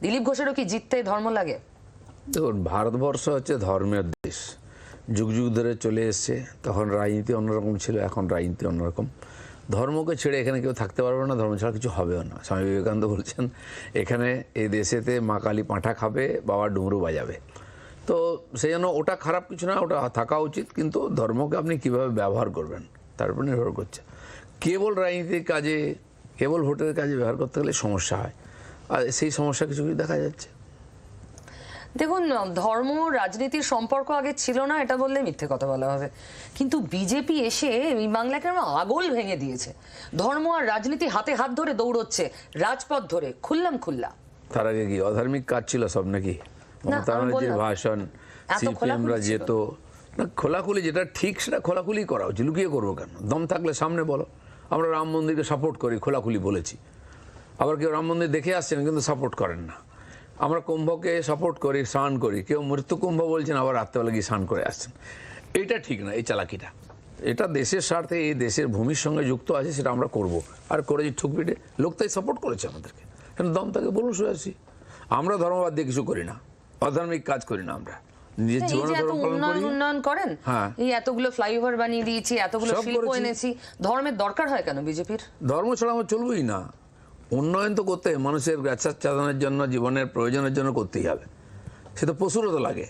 দিলীপ ঘোষেরও কি জিততে ধর্ম লাগে? দেখুন, ভারতবর্ষ হচ্ছে ধর্মের দেশ, যুগ যুগ ধরে চলে এসছে। তখন রাজনীতি অন্যরকম ছিল, এখন রাজনীতি অন্যরকম। ধর্মকে ছেড়ে এখানে কেউ থাকতে পারবে না, ধর্ম ছাড়া কিছু হবেও না। স্বামী বিবেকানন্দ বলছেন এখানে এই দেশেতে মা কালী পাঁঠা খাবে, বাবা ডুমরু বাজাবে। তো সেই জন্য ওটা খারাপ কিছু না, ওটা থাকা উচিত, কিন্তু ধর্মকে আপনি কিভাবে ব্যবহার করবেন তার উপর নির্ভর করছে। কেবল রাজনীতির কাজে, কেবল ভোটের কাজে ব্যবহার করতে গেলে সমস্যা হয়, আর সেই সমস্যা কিছু কিছু দেখা যাচ্ছে। দেখুন, ধর্ম রাজনীতির সম্পর্ক আগে ছিল না এটা বললে মিথ্যে কথা বলা হবে, কিন্তু বিজেপি এসে এই বাংলাকে আগল ভেঙে দিয়েছে। ধর্ম আর রাজনীতি হাতে হাত ধরে দৌড়চ্ছে রাজপথ ধরে খুল্লাম খুল্লা। তার আগে কি অধার্মিক কাজ ছিল সব নাকি? মমতা ব্যানার্জির ভাষণ, সিপিএমরা যেত না, খোলাখুলি যেটা ঠিক সেটা খোলাখুলি করা উচিত। লুকিয়ে করবো কেন? দম থাকলে সামনে বলো। আমরা রাম মন্দিরকে সাপোর্ট করি, খোলাখুলি বলেছি। আবার কেউ রাম মন্দির দেখে আসছেন কিন্তু সাপোর্ট করেন না। আমরা কুম্ভকে সাপোর্ট করি, স্নান করি, কেউ মৃত্যু কুম্ভ বলছেন, আবার রাত্রেবেলা গিয়ে স্নান করে আসছেন। এইটা ঠিক না, এই চালাকিটা। এটা দেশের স্বার্থে, এই দেশের ভূমির সঙ্গে যুক্ত আছে, সেটা আমরা করব। আর করেছি ঠুকপিটে, লোক তাই সাপোর্ট করেছে আমাদেরকে। কেন দম তাকে বলুন, শুয়ে আসি। আমরা ধর্মবাদ দিয়ে কিছু করি না, অধার্মিক কাজ করি না। আমরা নিজের জীবনে উন্নয়ন করেন, এই এতগুলো ফ্লাইওভার বানিয়ে দিয়েছি, এতগুলো শিল্প এনেছি, ধর্মের দরকার হয় কেন বিজেপির? ধর্ম ছাড়া আমার চলবেই না। উন্নয়ন তো করতে মানুষের চাঁদানোর জন্য, জীবনের প্রয়োজনের জন্য করতেই হবে। সে তো পশুরও তো লাগে,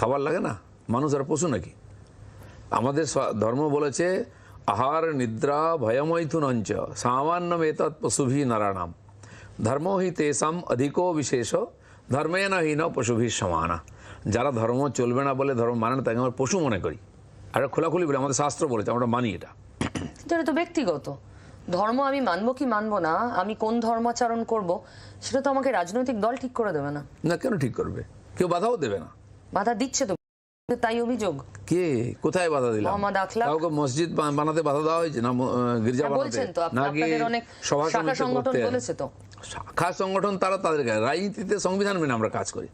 খাবার লাগে না? মানুষ আর পশু নাকি? আমাদের ধর্ম বলেছে আহার নিদ্রা ভয়মৈথুনঞ্চ সামান্যম এতৎ পশুভি নারাণাম ধর্ম হি তেসাম অধিকো বিশেষ ধর্মেন হীন পশুভি সমানা। যারা ধর্ম চলবে না বলে, ধর্ম মানে না, তাকে আমরা পশু মনে করি। আর খোলাখুলি বলে আমাদের শাস্ত্র বলেছে, আমরা মানি এটা। এটা তো ব্যক্তিগত ধর্ম, আমি মানবো কি মানবো না, আমি কোন ধর্মাচরণ করব, সেটা তো আমাকে রাজনৈতিক দল ঠিক করে দেবে না। না, কেন ঠিক করবে? কেউ বাধাও দেবে না। বাধা দিচ্ছে তো, তাই অভিযোগ। কে কোথায় বাধা দিলাম? কাউকে মসজিদ বানাতে বাধা দেওয়া হয়েছে না? গির্জা বানাতে নাকি সভা সমিতি বলেছে তো? শাখা সংগঠন তারা তাদের রাজনীতিতে সংবিধান মেনে আমরা কাজ করি,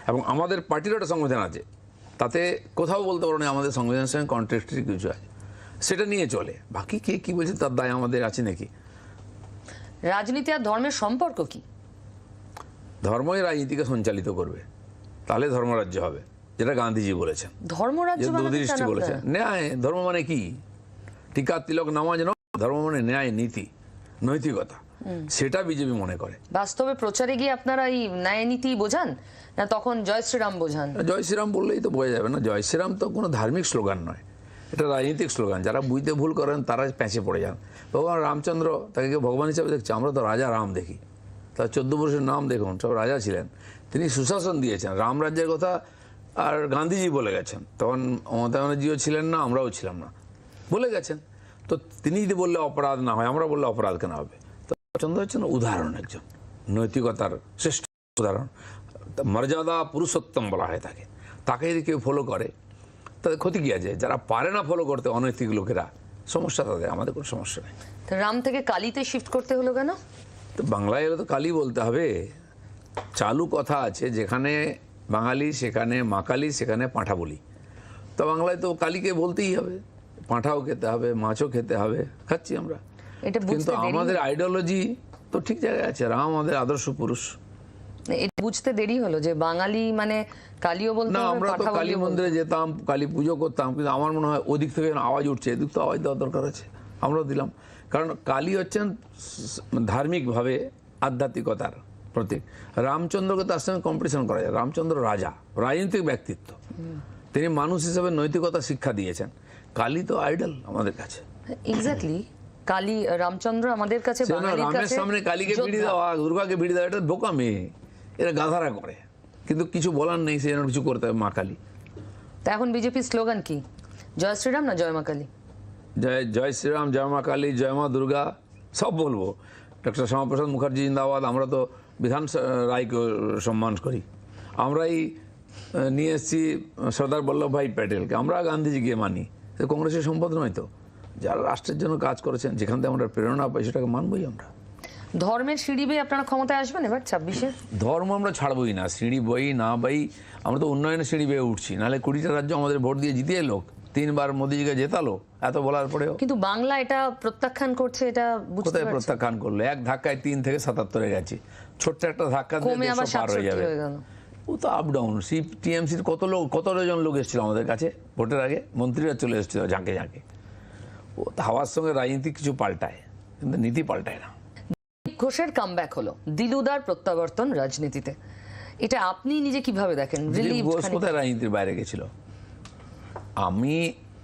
এবং আমাদের পার্টির একটা সংবিধান আছে, তাতে কোথাও বলতে পারো না আমাদের সংবিধানের সঙ্গে কন্ট্রাডিক্টরি কিছু আছে, সেটা নিয়ে চলে। বাকি কে কি বলছে তার দায় আমাদের আছে নাকি? রাজনীতি আর ধর্মের সম্পর্ক কি? ধর্মই রাজনীতিকে সঞ্চালিত করবে, তাহলে ধর্মরাজ্য হবে, যেটা গান্ধীজি বলেছেন। ধর্মরাজ্য বলেছেন ন্যায়। ধর্ম মানে কি? টিকা তিলক নামাজ নয়, ধর্ম মানে ন্যায়, নীতি, নৈতিকতা। সেটা বিজেপি মনে করে। বাস্তবে প্রচারে গিয়ে আপনারা এই ন্যায় নীতি বোঝান না তখন জয় শ্রীরাম বোঝান? জয় শ্রীরাম বললেই তো বোঝা যাবে না। জয় শ্রীরাম তো কোনো ধার্মিক স্লোগান নয়, এটা রাজনৈতিক স্লোগান। যারা বুঝতে ভুল করেন তারা প্যাঁচে পড়ে যান। ভগবান রামচন্দ্র, তাকে কেউ ভগবান হিসাবে দেখছে? আমরা তো রাজা রাম দেখি। তার 14 বছরের নাম দেখুন, সব রাজা ছিলেন, তিনি সুশাসন দিয়েছেন। রাম রাজ্যের কথা আর গান্ধীজি বলে গেছেন, তখন মমতা ব্যানার্জিও ছিলেন না, আমরাও ছিলাম না, বলে গেছেন। তো তিনি যদি বললে অপরাধ না হয়, আমরা বললে অপরাধ কেন হবে? তো রামচন্দ্র হচ্ছেন উদাহরণ, একজন নৈতিকতার শ্রেষ্ঠ উদাহরণ। মর্যাদা পুরুষোত্তম বলা হয় তাকে। তাকে যদি কেউ ফলো করে তাদের ক্ষতি কি আছে? যারা পারে না ফলো করতে, অনৈতিক লোকেরা, সমস্যা তাদের, আমাদের কোনো সমস্যা নেই। রাম থেকে কালীতে শিফট করতে হলো কেন? তো বাংলায় এলে তো কালী বলতে হবে। চালু কথা আছে, যেখানে বাঙালি সেখানে মা কালী, সেখানে পাঁঠা বলি। তো বাংলায় তো কালীকে বলতেই হবে, পাঁঠাও খেতে হবে, মাছও খেতে হবে, খাচ্ছি আমরা। কিন্তু আমাদের আইডিওলজি তো ঠিক জায়গায় আছে। রাম আমাদের আদর্শ পুরুষ। এটা বুঝতে দেরি হলো যে বাঙালি মানে কালীও বলতে হবে। না, আমরা তো কালী মন্দিরে যেতাম, কালী পুজো করতাম, কিন্তু আমার মনে হয় ওদিক থেকে আওয়াজ উঠছে, এদিক তো আওয়াজ দেওয়ার দরকার আছে, আমরাও দিলাম। কারণ কালী হচ্ছেন ধার্মিকভাবে আধ্যাত্মিকতার প্রতীক। রামচন্দ্রকে তার সঙ্গে কম্পিটিশন করা যায়। রামচন্দ্র রাজা, রাজনৈতিক ব্যক্তিত্ব, তিনি মানুষ হিসেবে নৈতিকতা শিক্ষা দিয়েছেন। কালী তো আইডল আমাদের কাছে। এক্স্যাক্টলি, কালী রামচন্দ্র আমাদের কাছে, রামের সামনে কালীকে ভিড়ি দেওয়া, দুর্গাকে ভিড়ি দেওয়া, এটা বোকা মেয়ে, এরা গাধারা করে। কিন্তু কিছু বলার নেই, সে যেন কিছু করতে হবে। মা কালী। তা এখন বিজেপির স্লোগান কি? জয় শ্রীরাম না জয় মা কালী? জয় শ্রীরাম, জয় মা কালী, জয় মা দুর্গা, সব বলবো। ডক্টর শ্যামাপ্রসাদ মুখার্জি জিন্দাবাদ। আমরা তো বিধান রায়কে সম্মান করি। আমরাই নিয়ে এসেছি সর্দার বল্লভভাই প্যাটেলকে, আমরা গান্ধীজিকে মানি। কংগ্রেসের সম্পদ নয় তো। যারা রাষ্ট্রের জন্য কাজ করেছেন, যেখান থেকে আমরা প্রেরণা পাই, সেটাকে মানবই আমরা। ধর্মের সিঁড়ি বেয়ে আপনারা ক্ষমতায় আসবেন এবার 26-এ? ধর্ম আমরা ছাড়বই না, সিঁড়ি বই না বই, আমরা তো উন্নয়নের সিঁড়ি বেয়ে উঠছি। নাহলে 20টা রাজ্য আমাদের ভোট দিয়ে জিতিয়ে লোক 3 বার মোদিজিকে জেতালো, এত বলার পরেও। কিন্তু বাংলা এটা প্রত্যাখ্যান করছে, এটা কোথায় প্রত্যাখ্যান করলো? এক ধাক্কায় 3 থেকে 77-এ গেছি। ছোট্ট একটা ধাক্কা দিয়ে কমে আবার 150 পার হয়ে 67 যাবে। হয়ে গেল। ও তো আপ ডাউন। টিএমসির কত জন লোক এসেছিল আমাদের কাছে ভোটের আগে, মন্ত্রীরা চলে এসেছিল ঝাঁকে ঝাঁকে। ও হাওয়ার সঙ্গে রাজনীতি কিছু পাল্টায়, কিন্তু নীতি পাল্টায় না। ঘোষের কামব্যাক হলো, দিলুদার প্রত্যাবর্তন রাজনীতিতে, এটা আপনি নিজে কিভাবে দেখেন? দিলীপ ঘোষ কোথায় রাজনীতির বাইরে গেছিল? আমি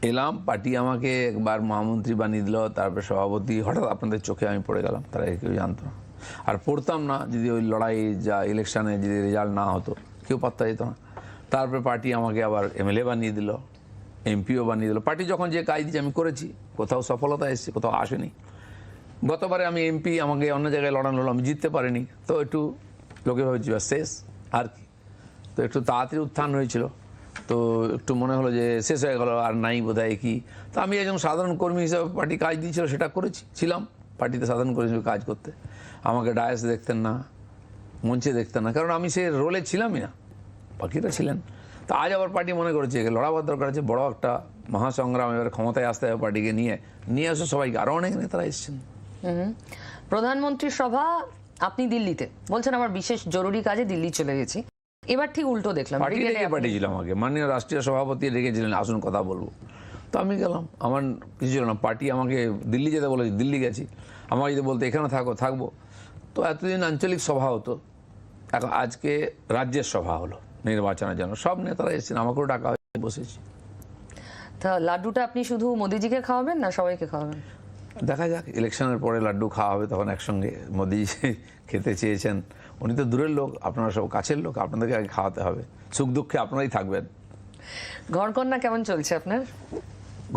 এলাম, পার্টি আমাকে একবার মহামন্ত্রী বানিয়ে দিল, তারপরে সভাপতি, হঠাৎ আপনাদের চোখে আমি পড়ে গেলাম, তারা কেউ জানতো না। আর পড়তাম না যদি ওই লড়াই যা ইলেকশনে যদি রেজাল্ট না হতো, কেউ পাত্তা যেত না। তারপরে পার্টি আমাকে আবার এমএলএ বানিয়ে দিল, এমপিও বানিয়ে দিল। পার্টি যখন যে কাজ দিয়েছে আমি করেছি, কোথাও সফলতা এসেছে, কোথাও আসেনি। গতবারে আমি এমপি, আমাকে অন্য জায়গায় লড়ানো হলো, আমি জিততে পারিনি, তো একটু লোকে ভাবছি শেষ আর কি। তো একটু তাড়াতাড়ি উত্থান হয়েছিল, তো একটু মনে হলো যে শেষ হয়ে গেল, আর নাই বোধহয় কি। তো আমি একজন সাধারণ কর্মী হিসেবে পার্টি কাজ দিয়েছিল, সেটা করেছি, ছিলাম পার্টিতে সাধারণ কর্মী হিসেবে কাজ করতে। আমাকে ডায়াস দেখতেন না, মঞ্চে দেখতেন না, কারণ আমি সে রোলে ছিলামই না, বাকিরা ছিলেন। তো আজ আবার পার্টি মনে করেছে লড়াবার দরকার আছে, বড় একটা মহাসংগ্রাম, এবার ক্ষমতায় আসতে হবে পার্টিকে নিয়ে আসো সবাইকে। আরও অনেক নেতারা এসেছেন। প্রধানমন্ত্রী সভা, আপনি দিল্লিতে বলছেন আমার বিশেষ জরুরি কাজে দিল্লি চলে গেছি, এবার ঠিক উল্টো দেখলাম। পার্টি ডেকে পাঠিয়েছিল আমাকে, মাননীয় রাষ্ট্রীয় সভাপতি ডেকেছিলেন, আসুন কথা বলবো। তো আমি গেলাম, আমার কিছু ছিল না, পার্টি আমাকে দিল্লি যেতে বলেছে, দিল্লি গেছি। আমার যদি বলতে এখানে থাকবো। তো এতদিন আঞ্চলিক সভা হতো, এখন আজকে রাজ্যের সভা হলো নির্বাচনের জন্য, সব নেতারা এসেছেন, আমাকেও ডাকা হয়ে বসেছি। তা লাড্ডুটা আপনি শুধু মোদিজিকে খাওয়াবেন না সবাইকে খাওয়াবেন? দেখা যাক, ইলেকশনের পরে লাড্ডু খাওয়া হবে তখন একসঙ্গে। মোদি খেতে চেয়েছেন, উনি তো দূরের লোক, আপনারা সব কাছের লোক, আপনাদেরকে আগে খাওয়াতে হবে। সুখ দুঃখে আপনারাই থাকবেন। ঘরকন্যা কেমন চলছে আপনার?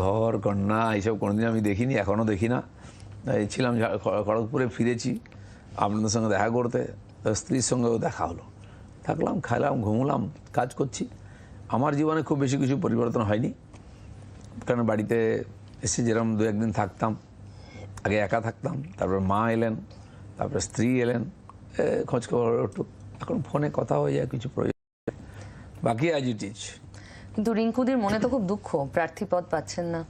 ঘর কন্যা এইসব কোনোদিন আমি দেখিনি, এখনও দেখি না। এই ছিলাম খড়গপুরে, ফিরেছি আপনাদের সঙ্গে দেখা করতে, স্ত্রীর সঙ্গেও দেখা হলো, থাকলাম, খাইলাম, ঘুমলাম, কাজ করছি। আমার জীবনে খুব বেশি কিছু পরিবর্তন হয়নি, কারণ বাড়িতে এসে যেরকম দু একদিন থাকতাম, আগে একা থাকতাম, তারপর মা এলেন, তারপরে স্ত্রী এলেন, খোঁজখবর একটু, এখন ফোনে কথা হয়ে যায়, কিছু প্রয়োজন, বাকি আজ ইট ইজ। কিন্তু রিঙ্কুদির মনে তো খুব দুঃখ, প্রার্থী পদ পাচ্ছেন না।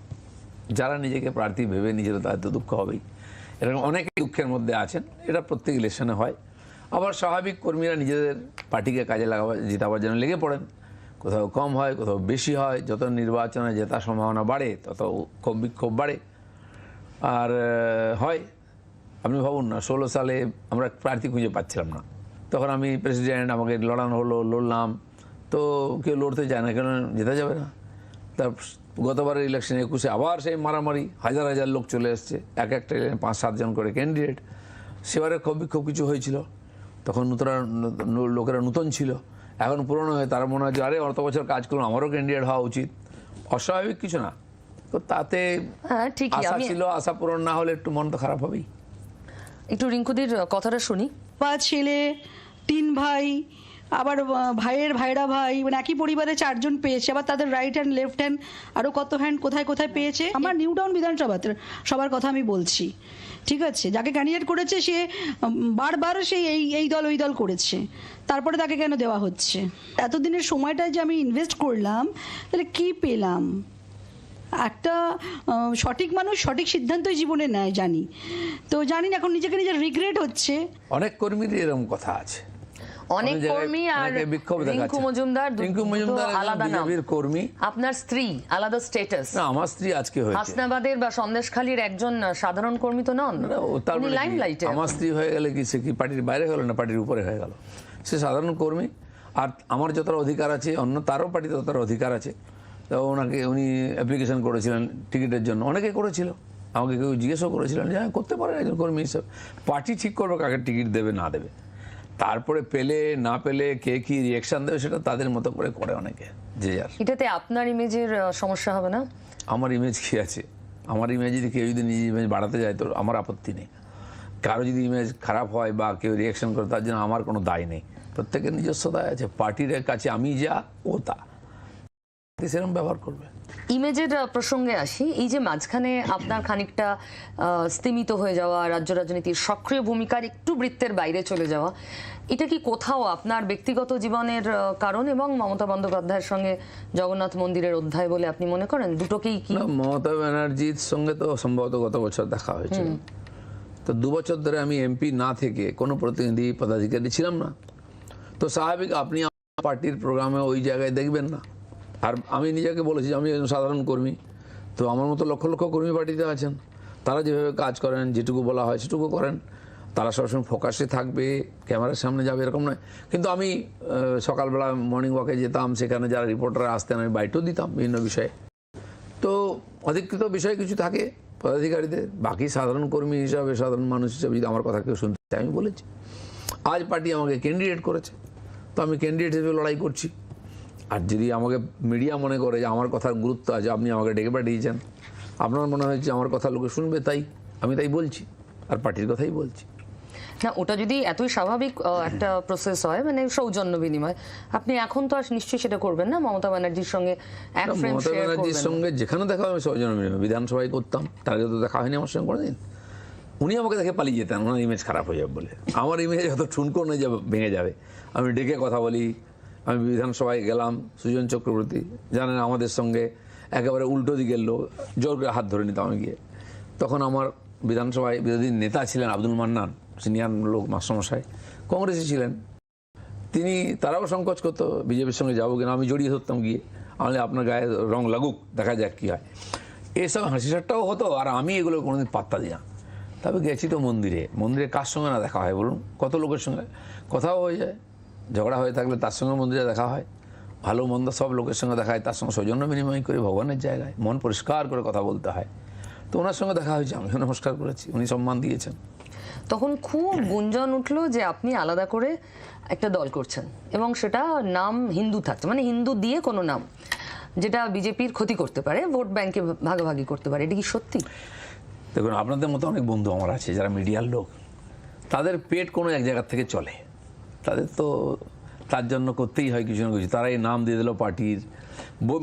যারা নিজেকে প্রার্থী ভেবে নিজের, তাদের তো দুঃখ হবেই। এরকম অনেকে দুঃখের মধ্যে আছেন, এটা প্রত্যেক ইলেকশনে হয়। আবার স্বাভাবিক কর্মীরা নিজেদের পার্টিকে কাজে জেতাবার জন্য লেগে পড়েন, কোথাও কম হয়, কোথাও বেশি হয়। যত নির্বাচনে জেতার সম্ভাবনা বাড়ে, তত ক্ষোভ বিক্ষোভ বাড়ে। আর হয়, আপনি ভাবুন না, 16 সালে আমরা প্রার্থী খুঁজে পাচ্ছিলাম না, তখন আমি প্রেসিডেন্ট, আমাকে লড়ানো হলো, লড়লাম, তো কেউ লড়তে চায় না, কেন জেতা যাবে না। তার গতবারের ইলেকশন 21-এ আবার সেই মারামারি, হাজার হাজার লোক চলে এসছে, একটা 5-7 জন করে ক্যান্ডিডেট। সেবারে ক্ষোভ বিক্ষোভ কিছু হয়েছিল, তখন লোকেরা নতুন ছিল, এখন পুরনো হয়ে তারা মনে হয় যে আরে অত বছর কাজ করলাম, আমারও ক্যান্ডিডেট হওয়া উচিত। অস্বাভাবিক কিছু না, তো তাতে আশা ছিল, আশা পূরণ না হলে একটু মন তো খারাপ হবেই। একটু রিঙ্কুদির কথাটা শুনি। 5 ছেলে, 3 ভাই, আবার ভাইরা ভাই, মানে একই পরিবারে 4 জন পেয়েছে, আবার তাদের রাইট হ্যান্ড, লেফট হ্যান্ড, আরও কত হ্যান্ড কোথায় কোথায় পেয়েছে। আমার নিউ টাউন বিধানসভাতে সবার কথা আমি বলছি, ঠিক আছে? যাকে ক্যান্ডিডেট করেছে সে বারবার সেই এই দল ওই দল করেছে, তারপরে তাকে কেন দেওয়া হচ্ছে? এতদিনের সময়টা যে আমি ইনভেস্ট করলাম, তাহলে কি পেলাম? একটা সঠিক মানুষ সঠিক সিদ্ধান্তই জীবনে নেয়, জানি তো, জানি না, এখন নিজেকে নিজের রিগ্রেট হচ্ছে। অনেক কর্মীর এরকম কথা আছে, অনেক কর্মী। আর রিঙ্কু মজুমদার আলাদা নাম, কর্মী। আপনার স্ত্রী আলাদা স্ট্যাটাস। না, আমার স্ত্রী আজকে হয়েছে হাসনাবাদের বা সন্দেশখালীর একজন সাধারণ কর্মী তো নন, উনি লাইমলাইটে। আমার স্ত্রী হয়ে গেলে কি সে কি পার্টির বাইরে হলো না, পার্টির উপরে হয়ে গেল? সে সাধারণ কর্মী, আর আমার যতটা অধিকার আছে, অন্য তারও পার্টিতে ততটা অধিকার আছে। তো উনি অ্যাপ্লিকেশন করেছিলেন টিকিটের জন্য, অনেকে করেছিল, আমাকে কেউ জিজ্ঞেসও করেছিলেন যে হ্যাঁ করতে পারেন একজন কর্মী হিসেবে। পার্টি ঠিক করবে কাকে টিকিট দেবে না দেবে, তারপরে পেলে না পেলে কে কি রিয়াকশন দেবে সেটা তাদের মতো করে অনেকে, যে যার। এটাতে আপনার ইমেজের সমস্যা হবে না? আমার ইমেজ কি আছে? আমার ইমেজ যদি কেউ যদি নিজের ইমেজ বাড়াতে যায় তো আমার আপত্তি নেই। কারো যদি ইমেজ খারাপ হয় বা কেউ রিয়াকশন করে, তার জন্য আমার কোনো দায় নেই। প্রত্যেকের নিজস্ব দায় আছে, পার্টির কাছে আমি যা ও তা, সেরকম ব্যবহার করবে। ইমেজের প্রসঙ্গে আসি। এই যে মাঝখানে আপনার খানিকটা স্তিমিত হয়ে যাওয়া, রাজ্য রাজনীতির সক্রিয় ভূমিকার একটু বৃত্তের বাইরে চলে যাওয়া, এটা কি কোথাও আপনার ব্যক্তিগত জীবনের কারণ এবং মমতা বন্দ্যোপাধ্যায়ের সঙ্গে জগন্নাথ মন্দিরের অধ্যায় বলে আপনি মনে করেন? দুটোকেই কি? মমতা ব্যানার্জির সঙ্গে তো সম্ভবত গত বছর দেখা হয়েছিল, তো তো 2 বছর ধরে আমি এমপি না থেকে কোনো প্রতিনিধি পদাধিকারী ছিলাম না। তো স্বাভাবিক আপনি আমার পার্টির প্রোগ্রামে ওই জায়গায় দেখবেন না। আর আমি নিজেকে বলেছি যে আমি একজন সাধারণ কর্মী, তো আমার মতো লক্ষ লক্ষ কর্মী পার্টিতে আছেন, তারা যেভাবে কাজ করেন, যেটুকু বলা হয় সেটুকু করেন, তারা সবসময় ফোকাসে থাকবে, ক্যামেরার সামনে যাবে এরকম নয়। কিন্তু আমি সকালবেলা মর্নিং ওয়াকে যেতাম, সেখানে যারা রিপোর্টাররা আসতেন আমি বাইটও দিতাম বিভিন্ন বিষয়ে। তো অধিকৃত বিষয় কিছু থাকে পদাধিকারীদের, বাকি সাধারণ কর্মী হিসাবে, সাধারণ মানুষ হিসাবে যদি আমার কথা কেউ শুনতে চায় আমি বলেছি। আজ পার্টি আমাকে ক্যান্ডিডেট করেছে, তো আমি ক্যান্ডিডেট হিসেবে লড়াই করছি। আর যদি আমাকে মিডিয়া মনে করে যে আমার কথার গুরুত্ব আছে, আপনি আমাকে ডেকে পাঠিয়েছেন, আপনার মনে হয়েছে আমার কথা লোকে শুনবে, তাই আমি তাই বলছি, আর পার্টির কথাই বলছি। না, ওটা যদি এতই স্বাভাবিক একটা প্রসেস হয়, মানে সৌজন্য বিনিময়, আপনি এখন তো আর নিশ্চয়ই সেটা করবেন না মমতা ব্যানার্জির সঙ্গে এক ফ্রেম মমতা শেয়ার ব্যানার্জির করবেন। সঙ্গে যেখানে দেখা হয় আমি সৌজন্য বিনিময়, বিধানসভায় করতাম, তার আগে তো দেখা হয়নি আমার সঙ্গে কোনোদিন। উনি আমাকে দেখে পালিয়ে যেতেন, ওনার ইমেজ খারাপ হয়ে যাবে বলে। আমার ইমেজ হয়তো ঠুনকো নিয়ে যাবে, ভেঙে যাবে। আমি ডেকে কথা বলি, আমি বিধানসভায় গেলাম, সুজন চক্রবর্তী জানেন আমাদের সঙ্গে একেবারে উল্টো দিকের লোক, জোর করে হাত ধরে নিতাম আমি গিয়ে। তখন আমার বিধানসভায় বিরোধী নেতা ছিলেন আব্দুল মান্নান, সিনিয়র লোক, মাস্টারমশাই, কংগ্রেসে ছিলেন। তিনি, তারাও সংকোচ করতো বিজেপির সঙ্গে যাবো কিনা, আমি জড়িয়ে ধরতাম গিয়ে, আমি আপনার গায়ে রং লাগুক, দেখা যাক কী হয়। এসব হাসি ঠাট্টাও হতো, আর আমি এগুলো কোনোদিন পাত্তা দিই না। তবে গেছি তো মন্দিরে, মন্দিরে কার সঙ্গে না দেখা হয় বলুন? কত লোকের সঙ্গে কথাও হয়ে যায়, ঝগড়া হয়ে থাকলে তার সঙ্গে মন্দিরে দেখা হয়, ভালো মন্দ সব লোকের সঙ্গে দেখা হয়, তার সঙ্গে সৌজন্য বিনিময় করে ভগবানের জায়গায় মন পরিষ্কার করে কথা বলতে হয়। তো ওনার সঙ্গে দেখা হয়েছে, আমিও নমস্কার করেছি, উনি সম্মান দিয়েছেন। তখন খুব গুঞ্জন উঠলো যে আপনি আলাদা করে একটা দল করছেন, এবং সেটা নাম হিন্দু থাকছে, মানে হিন্দু দিয়ে কোনো নাম, যেটা বিজেপির ক্ষতি করতে পারে, ভোট ব্যাংকে ভাগাভাগি করতে পারে। এটা কি সত্যি? দেখুন, আপনাদের মতো অনেক বন্ধু আমার আছে যারা মিডিয়ার লোক, তাদের পেট কোনো এক জায়গার থেকে চলে, তাদের তো তার জন্য করতেই হয় কিছু না কিছু। তারা এই নাম দিয়ে দিল পার্টির,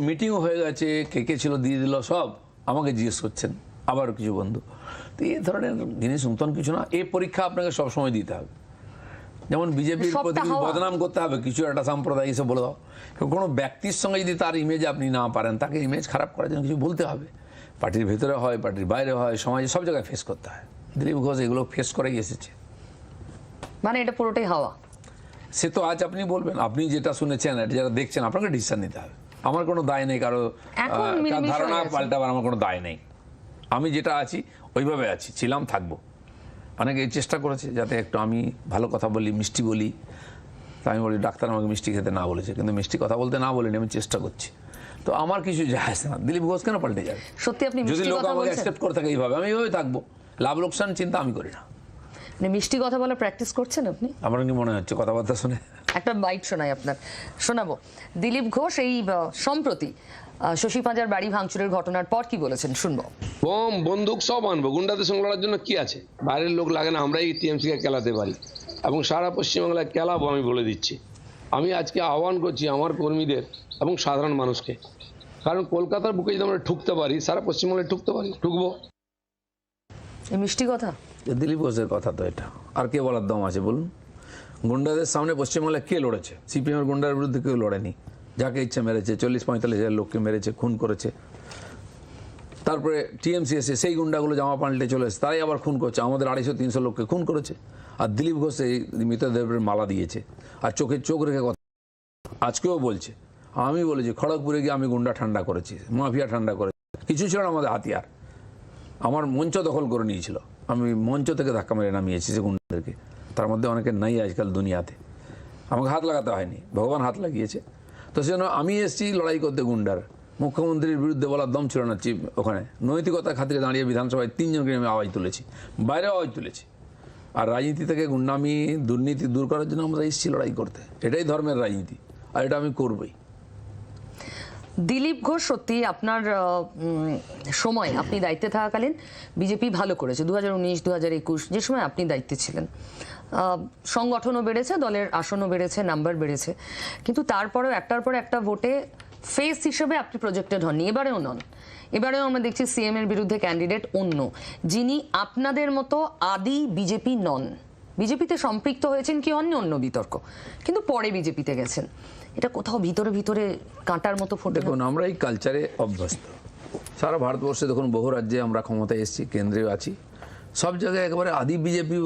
মিটিংও হয়ে গেছে, কে কে ছিল দিয়ে দিল, সব আমাকে জিজ্ঞেস করছেন, আবার কিছু বন্ধু। তো এই ধরনের জিনিস নতুন কিছু না, এই পরীক্ষা আপনাকে সবসময় দিতে হবে। যেমন বিজেপির প্রতি বদনাম করতে হবে, কিছু একটা সাম্প্রদায়িক হিসেবে বলে দাও। কোনো ব্যক্তির সঙ্গে যদি তার ইমেজ আপনি না পারেন, তাকে ইমেজ খারাপ করার জন্য কিছু বলতে হবে। পার্টির ভেতরে হয়, পার্টির বাইরে হয়, সমাজে সব জায়গায় ফেস করতে হয়। দিলীপ ঘোষ এগুলো ফেস করেই এসেছে। মানে এটা পুরোটাই হাওয়া। সে তো আজ আপনি বলবেন, আপনি যেটা শুনেছেন, এটা যারা দেখছেন, আপনাকে ডিসিশন নিতে হবে। আমার কোনো দায় নেই কারো ধারণা পাল্টাবার, আমার কোনো দায় নেই। আমি যেটা আছি ওইভাবে আছি, ছিলাম, থাকবো। অনেকে এই চেষ্টা করেছে যাতে একটু আমি ভালো কথা বলি, মিষ্টি বলি। তা আমি বলি, ডাক্তার আমাকে মিষ্টি খেতে না বলেছে, কিন্তু মিষ্টি কথা বলতে না বলিনি, আমি চেষ্টা করছি। তো আমার কিছু যায় আসে না, দিলীপ ঘোষ কেন পাল্টে যাবে? সত্যি আপনি যদি লোক আমাকে অ্যাকসেপ্ট করে থাকে এইভাবে, আমি এইভাবে থাকবো। লাভ লোকসান চিন্তা আমি করি না। মানে মিষ্টি কথা বলা প্র্যাকটিস করছেন আপনি? আমার কি মনে হচ্ছে কথাবার্তা শুনে? একটা বাইট শোনাই আপনার, শোনাবো। দিলীপ ঘোষ এই সম্প্রতি শশী পাঁজার বাড়ি ভাঙচুরের ঘটনার পর কি বলেছেন, শুনবো। বোম বন্দুক সব আনবো, গুন্ডাদের সঙ্গে লড়ার জন্য কি আছে? বাইরের লোক লাগে না, আমরাই টিএমসিকে খেলাতে পারি, এবং সারা পশ্চিমবাংলায় খেলাবো, আমি বলে দিচ্ছি। আমি আজকে আহ্বান করছি আমার কর্মীদের এবং সাধারণ মানুষকে, কারণ কলকাতার বুকে যদি আমরা ঠুকতে পারি, সারা পশ্চিমবাংলায় ঠুকতে পারি, ঠুকবো। এই মিষ্টি কথা দিলীপ ঘোষের কথা তো এটা, আর কে বলার দম আছে বলুন? গুন্ডাদের সামনে পশ্চিমবাংলায় কে লড়েছে? সিপিএমের গুন্ডার বিরুদ্ধে কেউ লড়েনি, যাকে ইচ্ছা মেরেছে, 40-45 হাজার লোককে মেরেছে, খুন করেছে। তারপরে টিএমসি এসে সেই গুন্ডাগুলো জামা পাল্টে চলে এসে তারাই আবার খুন করছে, আমাদের 250-300 লোককে খুন করেছে। আর দিলীপ ঘোষ এই মৃতদেহের মালা দিয়েছে, আর চোখে চোখ রেখে কথা আজকেও বলছে। আমি বলেছি খড়গপুরে গিয়ে আমি গুন্ডা ঠান্ডা করেছি, মাফিয়া ঠান্ডা করেছি, কিছু ছিল না আমাদের হাতিয়ার। আমার মঞ্চ দখল করে নিয়েছিল, আমি মঞ্চ থেকে ধাক্কা মেরে নামিয়েছি সে গুন্ডাদেরকে। তার মধ্যে অনেকের নাই আজকাল দুনিয়াতে, আমাকে হাত লাগাতে হয়নি, ভগবান হাত লাগিয়েছে। তো সেজন্য আমি এসেছি লড়াই করতে গুন্ডার। মুখ্যমন্ত্রীর বিরুদ্ধে বলার দম ছিল না চিফ ওখানে, নৈতিকতার খাতিরে দাঁড়িয়ে বিধানসভায় 3 জনকে আমি আওয়াজ তুলেছি, বাইরেও আওয়াজ তুলেছি। আর রাজনীতি থেকে গুন্ডামি, দুর্নীতি দূর করার জন্য আমরা এসেছি লড়াই করতে, এটাই ধর্মের রাজনীতি, আর এটা আমি করবই। দিলীপ ঘোষ, সত্যি আপনার সময়, আপনি দায়িত্বে থাকাকালীন বিজেপি ভালো করেছে। 2019-2021 যে সময় আপনি দায়িত্বে ছিলেন, সংগঠনও বেড়েছে, দলের আসনও বেড়েছে, নাম্বার বেড়েছে, কিন্তু তারপরেও একটার পর একটা ভোটে ফেস হিসেবে আপনি প্রজেক্টেড হননি। এবারেও নন। এবারেও আমরা দেখছি সিএম এর বিরুদ্ধে ক্যান্ডিডেট অন্য, যিনি আপনাদের মতো আদি বিজেপি নন। বিজেপিতে সম্পৃক্ত হয়েছেন কি অন্য অন্য বিতর্ক, কিন্তু পরে বিজেপিতে গেছেন। এটা কোথাও ভিতরে ভিতরে কাঁটার মতো ফোটে? দেখুন, আমরা এই কালচারে অভ্যস্ত। সারা ভারতবর্ষে দেখুন, বহু রাজ্যে আমরা ক্ষমতায় এসেছি, কেন্দ্রেও আছি, সব জায়গায় একেবারে আদি বিজেপি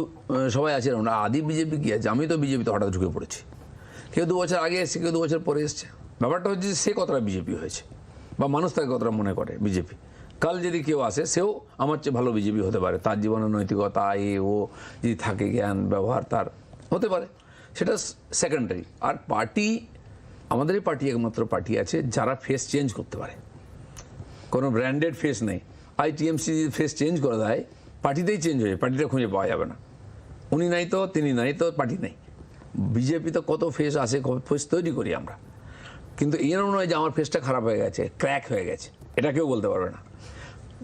সবাই আছে না। আদি বিজেপি কি আছে? আমি তো বিজেপিতে হঠাৎ ঢুকে পড়েছি, কেউ 2 বছর আগে এসছে, কেউ 2 বছর পরে এসছে। ব্যাপারটা হচ্ছে যে সে কতটা বিজেপি হয়েছে বা মানুষ তাকে কতটা মনে করে বিজেপি। কাল যদি কেউ আসে সেও আমার চেয়ে ভালো বিজেপি হতে পারে, তার জীবনের নৈতিকতা ও যদি থাকে, জ্ঞান ব্যবহার তার হতে পারে, সেটা সেকেন্ডারি। আর পার্টি, আমাদেরই পার্টি একমাত্র পার্টি আছে যারা ফেস চেঞ্জ করতে পারে, কোনো ব্র্যান্ডেড ফেস নেই। টিএমসি যদি ফেস চেঞ্জ করে দেয়, পার্টিতেই চেঞ্জ হয়ে যায়, পার্টিটা খুঁজে পাওয়া যাবে না। উনি নাই তো তিনি নাই তো পার্টি নেই। বিজেপি তো কত ফেস আসে, ফেস তৈরি করি আমরা, কিন্তু এরকম নয় যে আমার ফেসটা খারাপ হয়ে গেছে, ক্র্যাক হয়ে গেছে, এটা কেউ বলতে পারবে না।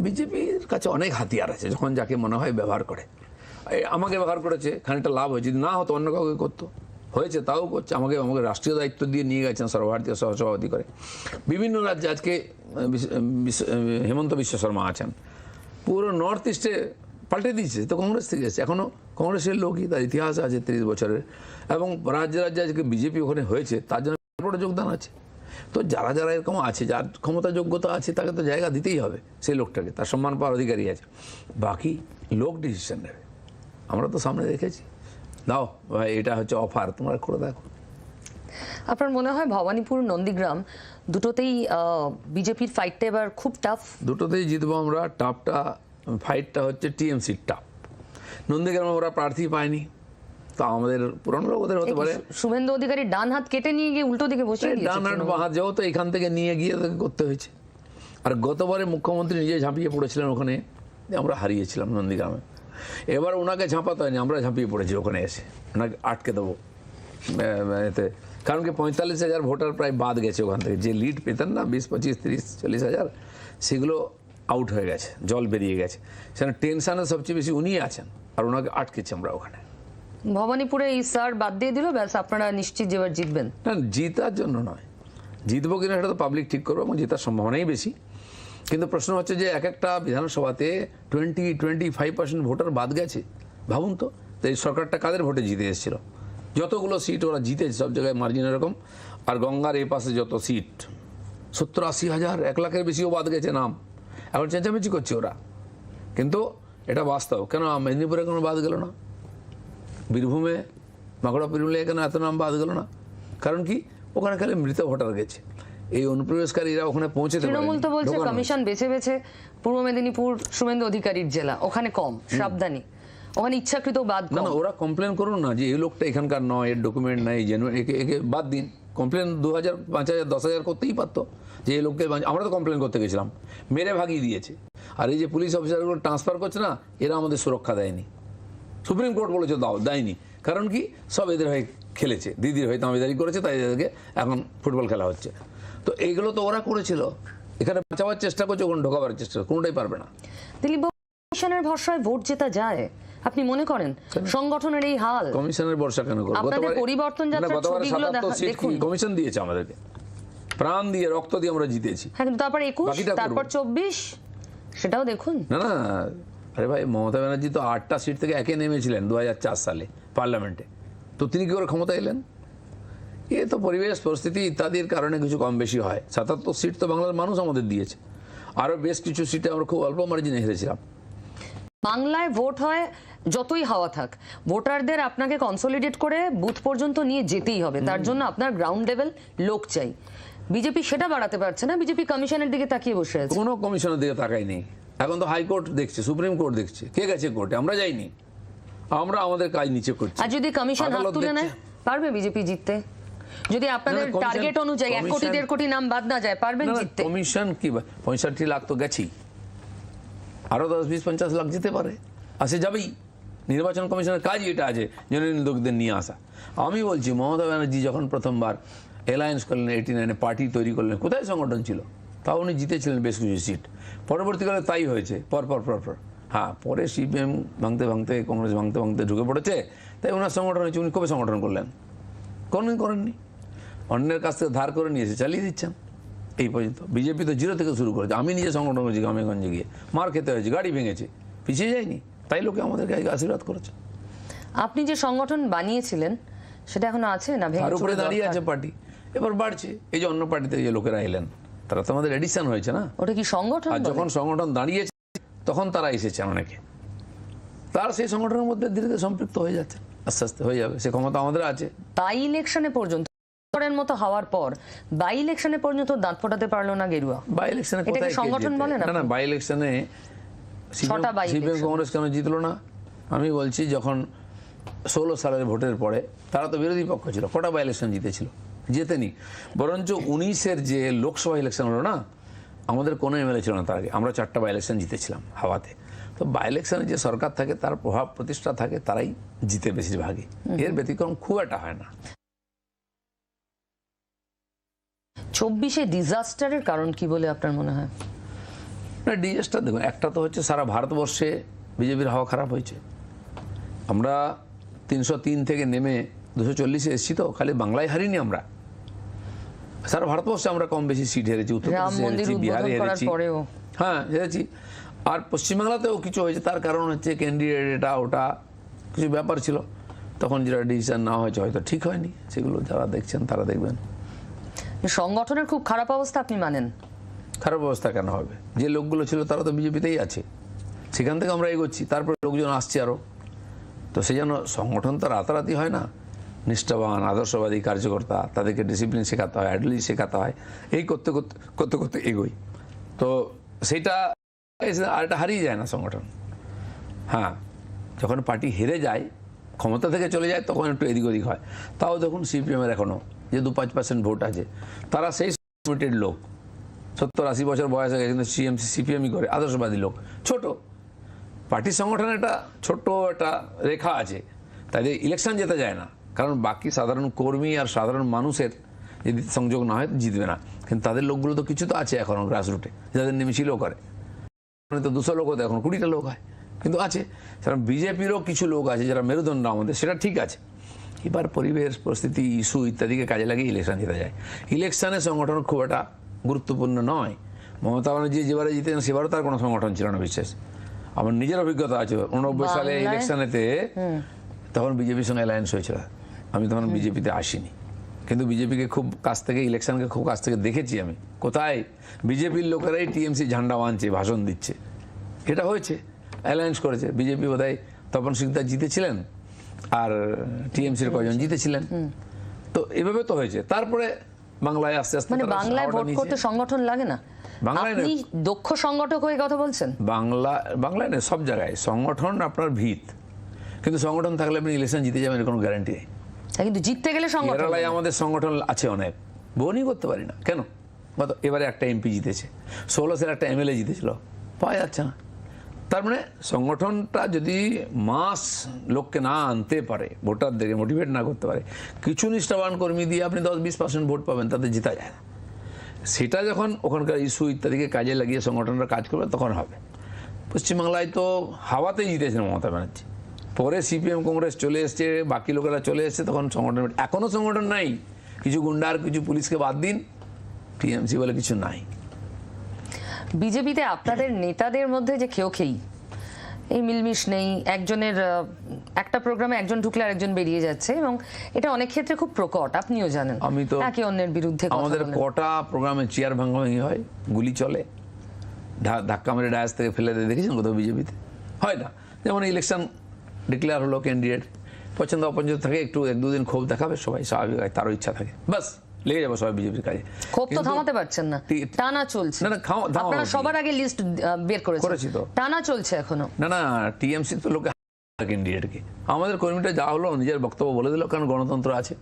বিজেপির কাছে অনেক হাতিয়ার আছে, যখন যাকে মনে হয় ব্যবহার করে। আমাকে ব্যবহার করেছে, খানিকটা লাভ হয়েছে, যদি না হতো অন্য কাউকে করতো, হয়েছে তাও করছে। আমাকে রাষ্ট্রীয় দায়িত্ব দিয়ে নিয়ে গেছেন সর্বভারতীয় সহসভাপতি করে। বিভিন্ন রাজ্যে আজকে হেমন্ত বিশ্ব শর্মা আছেন, পুরো নর্থ ইস্টে পাল্টে দিয়েছে, তো কংগ্রেস থেকে এসেছে, এখনও কংগ্রেসের লোকই, তার ইতিহাস আছে 30 বছরের। এবং রাজ্যে রাজ্যে আজকে বিজেপি ওখানে হয়েছে, তার জন্য বড় যোগদান আছে। তো যারা যারা এরকম আছে, যার ক্ষমতা যোগ্যতা আছে, তাকে তো জায়গা দিতেই হবে, সেই লোকটাকে, তার সম্মান পাওয়ার অধিকারী আছে। বাকি লোক ডিসিশন নেবে, আমরা তো সামনে দেখেছি। দাও ভাই, এটা হচ্ছে অফার, তোমরা করে দেখো। আপনার মনে হয় ভবানীপুর নন্দীগ্রাম দুটোতেই বিজেপির ফাইটটা এবার খুব টাফ? দুটোতেই জিতবো আমরা। টাফটা ফাইটটা হচ্ছে টিএমসির টাফ। নন্দীগ্রামে ওরা প্রার্থী পায়নি, তো আমাদের পুরনো লোক ওদের হতে পারে। শুভেন্দু অধিকারী ডান হাত কেটে নিয়ে গিয়ে উল্টো দিকে বসিয়ে দিয়েছে। ডান হাত বাঁ হাত যাও, তো এখান থেকে নিয়ে গিয়ে তাকে করতে হয়েছে। আর গতবারে মুখ্যমন্ত্রী নিজে ঝাঁপিয়ে পড়েছিলেন ওখানে, আমরা হারিয়েছিলাম নন্দীগ্রামে। এবার ওনাকে ঝাঁপাতে হয়নি, আমরা ঝাঁপিয়ে পড়েছি ওখানে এসে, ওনাকে আটকে দেবো এতে। কারণ কি 45,000 ভোটার প্রায় বাদ গেছে ওখান থেকে, যে লিড পেতেন না 20, 25, 30, 40,000, সেগুলো আউট হয়ে গেছে, জল বেরিয়ে গেছে। সেখানে টেনশানে সবচেয়ে বেশি উনিই আছেন, আর ওনাকে আটকেছি আমরা ওখানে। ভবানীপুরে এই স্যার বাদ দিয়ে দিল, ব্যাস আপনারা নিশ্চিত যে এবার জিতবেন? না, জিতার জন্য নয়, জিতবো কিনা সেটা তো পাবলিক ঠিক করবে, এবং জেতার সম্ভাবনাই বেশি। কিন্তু প্রশ্ন হচ্ছে যে এক একটা বিধানসভাতে 20-25% ভোটার বাদ গেছে। ভাবুন তো, এই সরকারটা কাদের ভোটে জিতে এসেছিল? যতগুলো সিট ওরা জিতেছে সব জায়গায় মার্জিন এরকম। আর গঙ্গার এই পাশে যত সিট, 70-80 হাজার, 1 লাখের বেশিও বাদ গেছে নাম। এখন চেঁচামেচি করছে ওরা, কিন্তু এটা বাস্তব। কেন মেদিনীপুরে কোনো বাদ গেল না? বীরভূমে, বাঁকুড়া, পুরুলিয়ায় কেন এত নাম বাদ গেল না? কারণ কি? ওখানে খালি মৃত ভোটার গেছে। এই অনুপ্রবেশকারীরা ওখানে পৌঁছতে পারেনি। তৃণমূল তো বলছে কমিশন বেছে বেছে পূর্ব মেদিনীপুর শুভেন্দু অধিকারীর জেলা, ওখানে কম সাবধানী, ওখানে ইচ্ছাকৃত বাদ না কম। না, ওরা কমপ্লেন করুন না যে এই লোকটা এখানকার নয়, এর ডকুমেন্ট নাই, একে বাদ দিন। কমপ্লেন 2,000, 5,000, 10,000 করতেই পারতো, যে এই লোককে। আমরা তো কমপ্লেন করতে গেছিলাম, মেরে ভাগিয়ে দিয়েছে। আর এই যে পুলিশ অফিসারগুলো ট্রান্সফার করছে না, এরা আমাদের সুরক্ষা দেয়নি। সুপ্রিম কোর্ট বলেছে দেয়নি, কারণ কি? সব এদের হয়ে খেলেছে, দিদির হয়ে দাবিদারি করেছে, তাই এদেরকে এখন ফুটবল খেলা হচ্ছে। তো এইগুলো তো ওরা করেছিল, এখানে বাঁচাবার চেষ্টা করছে, ওখানে ঢোকাবার চেষ্টা করছে, কোনোটাই পারবে না। দিলীপ বাবু, কমিশনের ভরসায় ভোট জেতা যায় আপনি মনে করেন? সংগঠনের এই হাল, কমিশনের ভরসা কেন করবো? আপনাদের পরিবর্তন যাত্রার ছবিগুলো দেখুন, কমিশন দিয়েছে আমাদেরকে, প্রাণ দিয়ে, রক্ত দিয়ে আমরা জিতেছি। হ্যাঁ, কিন্তু তারপর 21, তারপর 24, সেটাও দেখুন। না না, আরে ভাই, মমতা ব্যানার্জি তো 8টা সিট থেকে একে নেমেছিলেন 2004 সালে পার্লামেন্টে, তো তিনি কি করে ক্ষমতা এলেন? এ তো পরিবেশ, পরিস্থিতি ইত্যাদির কারণে কিছু কম বেশি হয়। 77 সিট তো বাংলার মানুষ আমাদের দিয়েছে, আরও বেশ কিছু সিটে আমরা খুব অল্প মার্জিনে হেরেছিলাম। বাংলায় ভোট হয় যতই হাওয়া থাক, ভোটারদের আপনাকে কনসলিডেট করে বুথ পর্যন্ত নিয়ে যেতেই হবে, তার জন্য আপনার গ্রাউন্ড লেভেল লোক চাই। বিজেপি সেটা বাড়াতে পারছে না, বিজেপি কমিশনের দিকে তাকিয়ে বসে আছে। কোনো কমিশনের দিকে তাকাই নেই, এখন তো হাইকোর্ট দেখছে, সুপ্রিম কোর্ট দেখছে। কে গেছে কোর্টে? আমরা যাইনি, আমরা আমাদের কাজ নিচে করছি। আর যদি কমিশন হাত তুলে নেয়, পারবে বিজেপি জিততে? যদি আপনাদের টার্গেট অনুযায়ী 1 কোটি 1.5 কোটি নাম বাদ না যায়, পারবেন জিততে? কমিশন কি 65 লাখ তো গেছেই, আরো 10, 20, 50 লাখ যেতে পারে, আসে যাবেই। নির্বাচন কমিশনের কাজই এটা আছে, জনৈন লোকদের নিয়ে আসা। আমি বলছি, মমতা ব্যানার্জি যখন প্রথমবার অ্যালায়েন্স করলেন, 89-এ পার্টি তৈরি করলেন, কোথায় সংগঠন ছিল? তাও উনি জিতেছিলেন বেশ কিছু সিট। পরবর্তীকালে তাই হয়েছে, পরপর। হ্যাঁ, পরে সিপিএম ভাঙতে ভাঙতে, কংগ্রেস ভাঙতে ভাঙতে ঢুকে পড়েছে, তাই ওনার সংগঠন হয়েছে। উনি কবে সংগঠন করলেন? করেননি। অন্যের কাছ থেকে ধার করে নিয়েছে, চালিয়ে দিচ্ছেন এই পর্যন্ত। বিজেপি তো 0 থেকে শুরু করেছে। আমি নিজে সংগঠন করেছি, গ্রামেগঞ্জে গিয়ে মার খেতে হয়েছে, গাড়ি ভেঙেছে, পিছিয়ে যায়নি, তাই লোকে আমাদেরকে আশীর্বাদ করেছে। আপনি যে সংগঠন বানিয়েছিলেন সেটা এখনো আছে না? তার উপরে দাঁড়িয়ে আছে পার্টি, এবার বাড়ছে। এই যে অন্য পার্টিতে যে লোকেরা এলেন, তারা তো আমাদের এডিশন হয়েছে না। ওটা কি সংগঠন? আর যখন সংগঠন দাঁড়িয়েছে তখন তারা এসেছে অনেকে। তারা সেই সংগঠনের মধ্যে ধীরে ধীরে সম্পৃক্ত হয়ে যাচ্ছে, আস্তে আস্তে হয়ে যাবে, সে ক্ষমতা আমাদের আছে। বাই ইলেকশনে পর্যন্ত মতো হওয়ার পর বাই ইলেকশনে পর্যন্ত দাঁত ফোটাতে পারলো না গেরুয়া। বাই ইলেকশনে এটাকে কোথায় কে সংগঠন জেতে? বলে না? না বাই ইলেকশনে ছটা by সিপিএম election। কংগ্রেস কেন জিতলো না? আমি বলছি যখন 16 সালের ভোটের পরে তারা তো বিরোধী পক্ষ ছিল, কটা বাই ইলেকশন জিতেছিল? জেতেনি। বরঞ্চ 19-এর যে লোকসভা ইলেকশন হলো না, আমাদের কোনো এমএলএ ছিল না তার আগে, আমরা 4টা বাই ইলেকশন জিতেছিলাম হাওয়াতে। তো বাই ইলেকশনে যে সরকার থাকে, তার প্রভাব প্রতিষ্ঠা থাকে, তারাই জিতে বেশিরভাগই, এর ব্যতিক্রম খুব একটা হয় না। 24-এ ডিজাস্টারের কারণ কি বলে আপনার মনে হয়? না, ডিজাস্টার দেখুন, একটা তো হচ্ছে সারা ভারতবর্ষে বিজেপির হাওয়া খারাপ হয়েছে। আমরা 303 থেকে নেমে 240-এ এসেছি, তো খালি বাংলায় হারিনি আমরা, সারা ভারতবর্ষে আমরা কম বেশি সিট হেরেছি, রাম উত্তরপ্রদেশে মন্দির হেরেছি, বিহারে উদ্বোধন করার হেরেছি, পরেও হ্যাঁ হেরেছি। আর পশ্চিমবাংলাতেও কিছু হয়েছে, তার কারণ হচ্ছে ক্যান্ডিডেট এটা ওটা কিছু ব্যাপার ছিল, তখন যেটা ডিসিশন না হয়েছে হয়তো ঠিক হয়নি, সেগুলো যারা দেখছেন তারা দেখবেন। সংগঠনের খুব খারাপ অবস্থা আপনি মানেন? খারাপ অবস্থা কেন হবে? যে লোকগুলো ছিল তারা তো বিজেপিতেই আছে, সেখান থেকে আমরা এগোচ্ছি, তারপরে লোকজন আসছে আরও। তো সেই জন্য সংগঠন তো রাতারাতি হয় না, নিষ্ঠাবান আদর্শবাদী কার্যকর্তা, তাদেরকে ডিসিপ্লিন শেখাতে হয়, অ্যাডলি শেখাতে হয়, এই করতে করতে করতে করতে এগোই। তো সেইটা আর এটা হারিয়ে যায় না সংগঠন। হ্যাঁ, যখন পার্টি হেরে যায়, ক্ষমতা থেকে চলে যায়, তখন একটু এদিক ওদিক হয়। তাও দেখুন সিপিএমের এখনও যে 2-5% ভোট আছে, তারা সেই লিমিটেড লোক, 70-80 বছর বয়স হয়ে গেছে, কিন্তু সিপিএমই করে, আদর্শবাদী লোক, ছোট পার্টির সংগঠনে একটা ছোট্ট একটা রেখা আছে, তাদের ইলেকশন যেতে যায় না, কারণ বাকি সাধারণ কর্মী আর সাধারণ মানুষের যদি সংযোগ না হয় জিতবে না। কিন্তু তাদের লোকগুলো তো কিছু তো আছে এখন গ্রাসরুটে, যাদের মিছিলও করে, তো 200 লোক হতো, এখন 20টা লোক হয়, কিন্তু আছে। কারণ বিজেপিরও কিছু লোক আছে যারা মেরুদণ্ড আমাদের, সেটা ঠিক আছে। এবার পরিবেশ পরিস্থিতি ইস্যু ইত্যাদিকে কাজে লাগিয়ে ইলেকশন জিতে যায়। ইলেকশনে সংগঠন খুব একটা গুরুত্বপূর্ণ নয়। মমতা ব্যানার্জি যেবারে জিতেন সেবারও তার কোনো সংগঠন ছিল না বিশেষ। আমার নিজের অভিজ্ঞতা আছে, 89 সালে ইলেকশনেতে তখন বিজেপির সঙ্গে অ্যালায়েন্স হয়েছিল, আমি তখন বিজেপিতে আসিনি, কিন্তু বিজেপিকে খুব কাছ থেকে, ইলেকশনকে খুব কাছ থেকে দেখেছি আমি, কোথায় বিজেপির লোকেরাই টিএমসি ঝান্ডা বাঁধছে, ভাষণ দিচ্ছে, এটা হয়েছে, অ্যালায়েন্স করেছে। বিজেপি বোধহয় তপন সিকদার জিতেছিলেন আর টিএমসির কয়জন জিতেছিলেন, তো এভাবে তো হয়েছে। তারপরে বাংলায় আস্তে আস্তে, মানে বাংলায় ভোট করতে সংগঠন লাগে না? বাংলায় আপনি দক্ষ সংগঠক হয়ে কথা বলছেন? বাংলায় না, সব জায়গায় সংগঠন আপনার ভিত, কিন্তু সংগঠন থাকলে আপনি ইলেকশন জিতে যাবেন, কোনো গ্যারান্টি নেই। কিন্তু জিততে গেলে সংগঠন, কেরালায় আমাদের সংগঠন আছে অনেক, বনই করতে পারি না কেন? এবারে একটা এমপি জিতেছে, 16 সালে একটা এমএলএ জিতেছিল, পাওয়া যাচ্ছে না। তার মানে সংগঠনটা যদি মাস লোককে না আনতে পারে, ভোটারদেরকে মোটিভেট না করতে পারে, কিছু নিষ্ঠাবান কর্মী দিয়ে আপনি 10-20% ভোট পাবেন, তাতে জিতা যায় না। সেটা যখন ওখানকার ইস্যু ইত্যাদিকে কাজে লাগিয়ে সংগঠনরা কাজ করবে, তখন হবে। পশ্চিমবাংলায় তো হাওয়াতেই জিতেছেন মমতা ব্যানার্জি, পরে সিপিএম কংগ্রেস চলে এসছে, বাকি লোকেরা চলে এসছে, তখন সংগঠন, এখনও সংগঠন নাই, কিছু গুন্ডা আর কিছু পুলিশকে বাদ দিন, টিএমসি বলে কিছু নাই। বিজেপিতে আপনাদের নেতাদের মধ্যে যে খেই এই মিলমিশ নেই, একজনের একটা প্রোগ্রামে একজন ঢুকলে আরেকজন বেরিয়ে যাচ্ছে, এবং এটা অনেক ক্ষেত্রে খুব প্রকট, আপনিও জানেন। আমি তো একে অন্যের বিরুদ্ধে কথা আমাদের বলেন। কটা প্রোগ্রামে চেয়ার ভাঙাভাঙি হয়, গুলি চলে, ধাক্কা মেরে ডায়াস থেকে ফেলে দিয়ে দেখেছেন কোথাও? বিজেপিতে হয় না। যেমন ইলেকশন ডিক্লেয়ার হলো, ক্যান্ডিডেট পছন্দ অপছন্দ থাকে, একটু 1-2 দিন ক্ষোভ দেখাবে, সবাই স্বাভাবিক হয়, তারও ইচ্ছা থাকে, বাস লেগে যাবো সবাই বিজেপির কাজে। ক্ষোভ তো থামাতে পারছেন না, টানা চলছে। না, আপনারা সবার আগে লিস্ট বের করেছি তো, টানা চলছে এখনো। না, টিএমসি তো লোকে ক্যান্ডিডেটকে, আমাদের কর্মীটা যা হলো নিজের বক্তব্য বলে দিল, কারণ গণতন্ত্র আছে।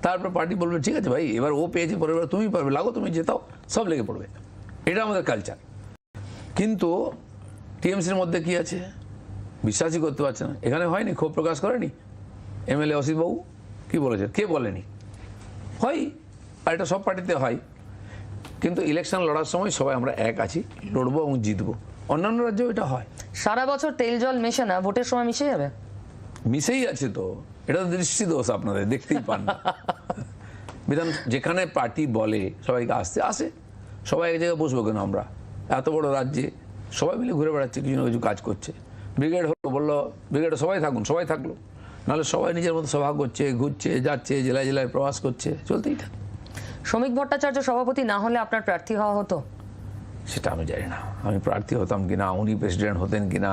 তারপর পার্টি বলবে ঠিক আছে ভাই, এবার ও পেয়েছে, পরের বার তুমি পারবে, লাগো তুমি জেতাও, সব লেগে পড়বে, এটা আমাদের কালচার। কিন্তু টিএমসির মধ্যে কি আছে, বিশ্বাসই করতে পারছে না। এখানে হয়নি, ক্ষোভ প্রকাশ করেনি এমএলএ অসিত বাবু? কি বলেছেন? কে বলেনি? হয়, আর এটা সব পার্টিতে হয়। কিন্তু ইলেকশন লড়ার সময় সবাই আমরা এক আছি, লড়বো এবং জিতবো। অন্যান্য রাজ্যেও এটা হয়। সারা বছর তেল জল মেশে না, ভোটের সময় মিশে যাবে? মিশেই আছে তো, এটা তো দৃষ্টি দোষ, আপনাদের দেখতেই পান না। বিধান যেখানে পার্টি বলে সবাইকে আসতে আসে, সবাই এক জায়গায় বসবো কেন? আমরা এত বড় রাজ্যে সবাই মিলে ঘুরে বেড়াচ্ছে, কিছু না কিছু কাজ করছে। ব্রিগেড হলো, বললো ব্রিগেডে সবাই থাকুন, সবাই থাকলো, নাহলে সবাই নিজের মতো সভা করছে, ঘুরছে, যাচ্ছে, জেলায় জেলায় প্রবাস করছে, চলতেই থাকে। শ্রমিক ভট্টাচার্য সভাপতি না হলে আপনার প্রার্থী হওয়া হতো? সেটা আমি জানি না, আমি প্রার্থী হতাম কিনা, উনি প্রেসিডেন্ট হতেন কিনা,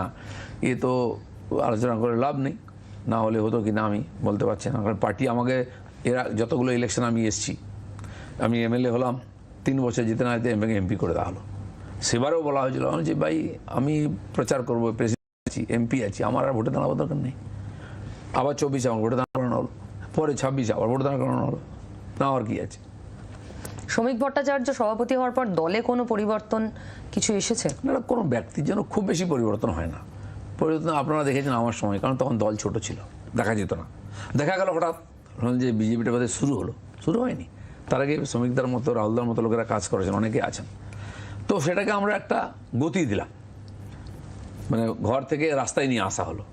এ তো আলোচনা করে লাভ নেই, না হলে হতো কি না আমি বলতে পারছি না। কারণ পার্টি আমাকে এরা যতগুলো ইলেকশন আমি এসছি, আমি এমএলএ হলাম, 3 বছর জিতে না যেতে এমপি করে দেওয়া হলো। সেবারেও বলা হয়েছিল যে ভাই আমি প্রচার করবো, প্রেসিডেন্ট আছি, এমপি আছি, আমার আর ভোটে দাঁড়াবার দরকার নেই। আবার 24 আমার ভোটে দাঁড়া করানো হলো, পরে 26 আবার ভোটে দাঁড়া করানো হলো, না আর কি আছে। শ্রমিক ভট্টাচার্য সভাপতি হওয়ার পর দলে কোনো পরিবর্তন কিছু এসেছে? না, কোনো ব্যক্তির জন্য খুব বেশি পরিবর্তন হয় না। পরিবর্তন আপনারা দেখেছেন আমার সময়, কারণ তখন দল ছোট ছিল, দেখা যেত না। দেখা গেল হঠাৎ যে বিজেপিটা বোধহয় শুরু হয়নি, তার আগে শ্রমিকদের মতো রাহুলদার মতো লোকেরা কাজ করেছেন, অনেকে আছেন। তো সেটাকে আমরা একটা গতি দিলাম, মানে ঘর থেকে রাস্তায় নিয়ে আসা হলো,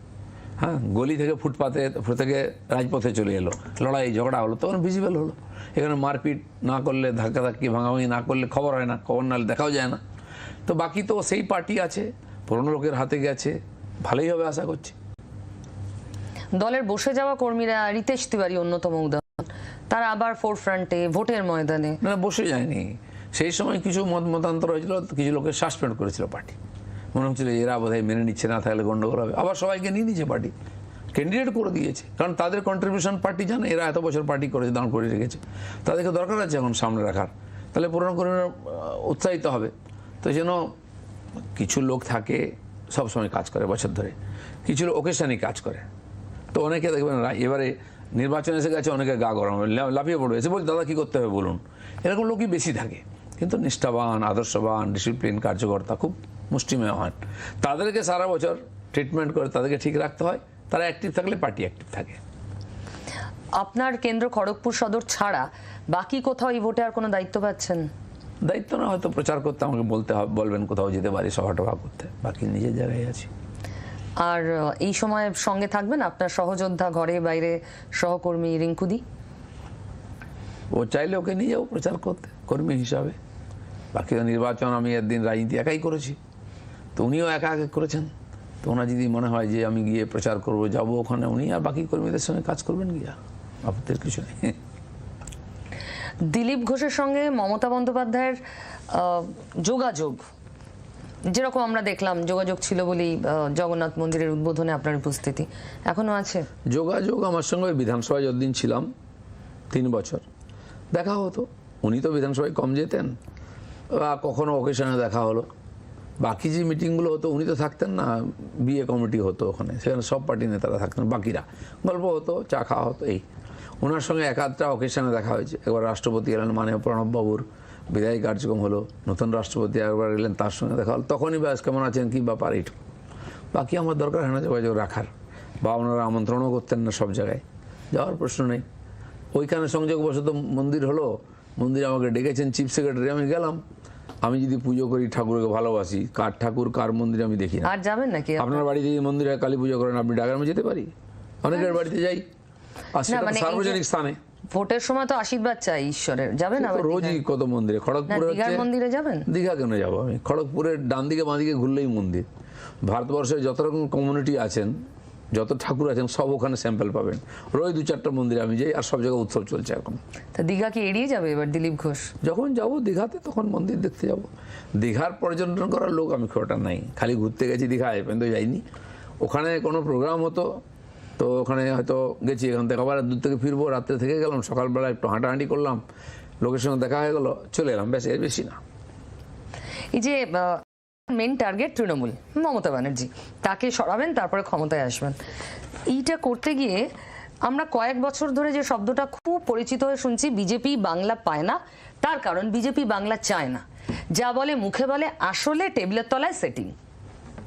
হ্যাঁ, গলি থেকে ফুটপাতে থেকে রাজপথে চলে এলো, লড়াই ঝগড়া হলো, তখন ভিজিবল হলো। এখানে মারপিট না করলে, ধাক্কাধাক্কি ভাঙাভাঙি না করলে খবর হয় না, খবর নাহলে দেখাও যায় না। তো বাকি তো সেই পার্টি আছে, পুরনো লোকের হাতে গেছে, ভালোই হবে আশা করছি। দলের বসে যাওয়া কর্মীরা, রিতেশ তিওয়ারি অন্যতম উদাহরণ, তারা আবার ফোরফ্রন্টে ভোটের ময়দানে। না, বসে যায়নি, সেই সময় কিছু মতান্তর হয়েছিল, কিছু লোকের সাসপেন্ড করেছিল পার্টি, মনে হচ্ছিল এরা বোধহয় মেনে নিচ্ছে না, থাকলে গন্ডগোল হবে। আবার সবাইকে নিয়ে নিচ্ছে পার্টি, ক্যান্ডিডেট করে দিয়েছে, কারণ তাদের কন্ট্রিবিউশন পার্টি জানে, এরা এত বছর পার্টি করেছে, দাঁড় করে রেখেছে, তাদেরকে দরকার আছে এখন সামনে রাখার, তাহলে পুরনো কর্মীরা উৎসাহিত হবে। তো যেন কিছু লোক থাকে সবসময় কাজ করে বছর ধরে, কিছু লোক ওকেশনই কাজ করে। তো অনেকে দেখবেন এবারে নির্বাচন এসে গেছে, অনেকে গা গরম লাফিয়ে পড়বে, এসে বলছে দাদা কী করতে হবে বলুন, এরকম লোকই বেশি থাকে। কিন্তু নিষ্ঠাবান, আদর্শবান, ডিসিপ্লিন কার্যকর্তা খুব মুষ্টিমেয় হন, তাদেরকে সারা বছর ট্রিটমেন্ট করে তাদেরকে ঠিক রাখতে হয়। তারা অ্যাক্টিভ থাকলে পার্টি অ্যাক্টিভ থাকে। আপনার কেন্দ্র খড়গপুর সদর ছাড়া বাকি কোথাও এই ভোটে আর কোনো দায়িত্ব পাচ্ছেন? দায়িত্ব না, হয়তো প্রচার করতে আমাকে বলতে হবে, বলবেন কোথাও যেতে পারি সভা টভা করতে, বাকি নিজের জায়গায় আছি। আর এই সময় সঙ্গে থাকবেন আপনার সহযোদ্ধা, ঘরে বাইরে সহকর্মী রিঙ্কুদি? ও চাইলে ওকে নিয়ে যাবো প্রচার করতে কর্মী হিসাবে। বাকি নির্বাচন আমি একদিন রাজনীতি একাই করেছি, তো উনিও একা করেছেন। তো ওনার যদি মনে হয় যে আমি গিয়ে প্রচার করবো, যাবো ওখানে, উনি আর বাকি কর্মীদের সঙ্গে কাজ করবেন, গিয়া আপত্তির কিছু নেই। দিলীপ ঘোষের সঙ্গে মমতা বন্দ্যোপাধ্যায়ের যোগাযোগ, যেরকম আমরা দেখলাম যোগাযোগ ছিল বলেই জগন্নাথ মন্দিরের উদ্বোধনে আপনার উপস্থিতি, এখনো আছে যোগাযোগ? আমার সঙ্গে বিধানসভায় যতদিন ছিলাম 3 বছর দেখা হতো, উনি তো বিধানসভায় কম যেতেন, কখনো অকেশনে দেখা হলো। বাকি যে মিটিংগুলো হতো উনি তো থাকতেন না, বিয়ে কমিটি হতো ওখানে, সেখানে সব পার্টি নেতারা থাকতেন, বাকিরা গল্প হতো, চা খাওয়া হতো। এই ওনার সঙ্গে একাধটা অকেশনে দেখা হয়েছে। একবার রাষ্ট্রপতি এলেন, মাননীয় প্রণববাবুর বিদায়ী কার্যক্রম হলো, নতুন রাষ্ট্রপতি একবার এলেন, তার সঙ্গে দেখা হলো, তখনই ব্যাস কেমন আছেন কি ব্যাপার এইটুকু। বাকি আমার দরকার হয় না যোগাযোগ রাখার, বা ওনারা আমন্ত্রণও করতেন না সব জায়গায়, যাওয়ার প্রশ্ন নেই। ওইখানে সংযোগবশত মন্দির হলো, মন্দিরে আমাকে ডেকেছেন চিফ সেক্রেটারি, আমি গেলাম। আমি যদি পুজো করি, ঠাকুরকে ভালোবাসি, কার ঠাকুর কার মন্দিরে আমি দেখি না। আর যাবেন নাকি? আপনার বাড়িতে যদি মন্দিরে কালী পুজো করেন, আপনি ডাকার, আমি যেতে পারি, অনেকের বাড়িতে যাই, আর সেটা মানে সার্বজনিক স্থানে। ভোটের সময় তো আশীর্বাদ চাই ঈশ্বরের, যাবেন? আবার রোজই কত মন্দিরে, খড়গপুরে দীঘার মন্দিরে যাবেন? দীঘা কেন যাবো আমি? খড়গপুরের ডান দিকে বাঁ দিকে ঘুরলেই মন্দির। ভারতবর্ষে যত রকম কমিউনিটি আছেন, যত ঠাকুর আছেন, সব ওখানে স্যাম্পল পাবেন। রোজ 2-4টা মন্দিরে আমি যাই, আর সব জায়গায় উৎসব চলছে এখন। তা দীঘা কি এড়িয়ে যাবে এবার দিলীপ ঘোষ? যখন যাব দীঘাতে, তখন মন্দির দেখতে যাব। দীঘার পর্যটন করার লোক আমি খুব একটা নাই, খালি ঘুরতে গেছি দীঘায়, কিন্তু যাইনি। ওখানে কোনো প্রোগ্রাম হতো, তো ওখানে হয়তো গেছি, এখান থেকে আবার দূর থেকে ফিরবো, রাত্রে থেকে গেলাম, সকালবেলা একটু হাঁটাহাঁটি করলাম, লোকের সঙ্গে দেখা হয়ে গেলো, চলে এলাম, ব্যাস, এর বেশি না। এই যে মেন টার্গেট তৃণমূল, মমতা ব্যানার্জি, তাকে সরাবেন, তারপরে ক্ষমতায় আসবেন, এইটা করতে গিয়ে আমরা কয়েক বছর ধরে যে শব্দটা খুব পরিচিত হয়ে শুনছি, বিজেপি বাংলা পায় না, তার কারণ বিজেপি বাংলা চায় না। যা বলে মুখে বলে, আসলে টেবিলের তলায় সেটিং।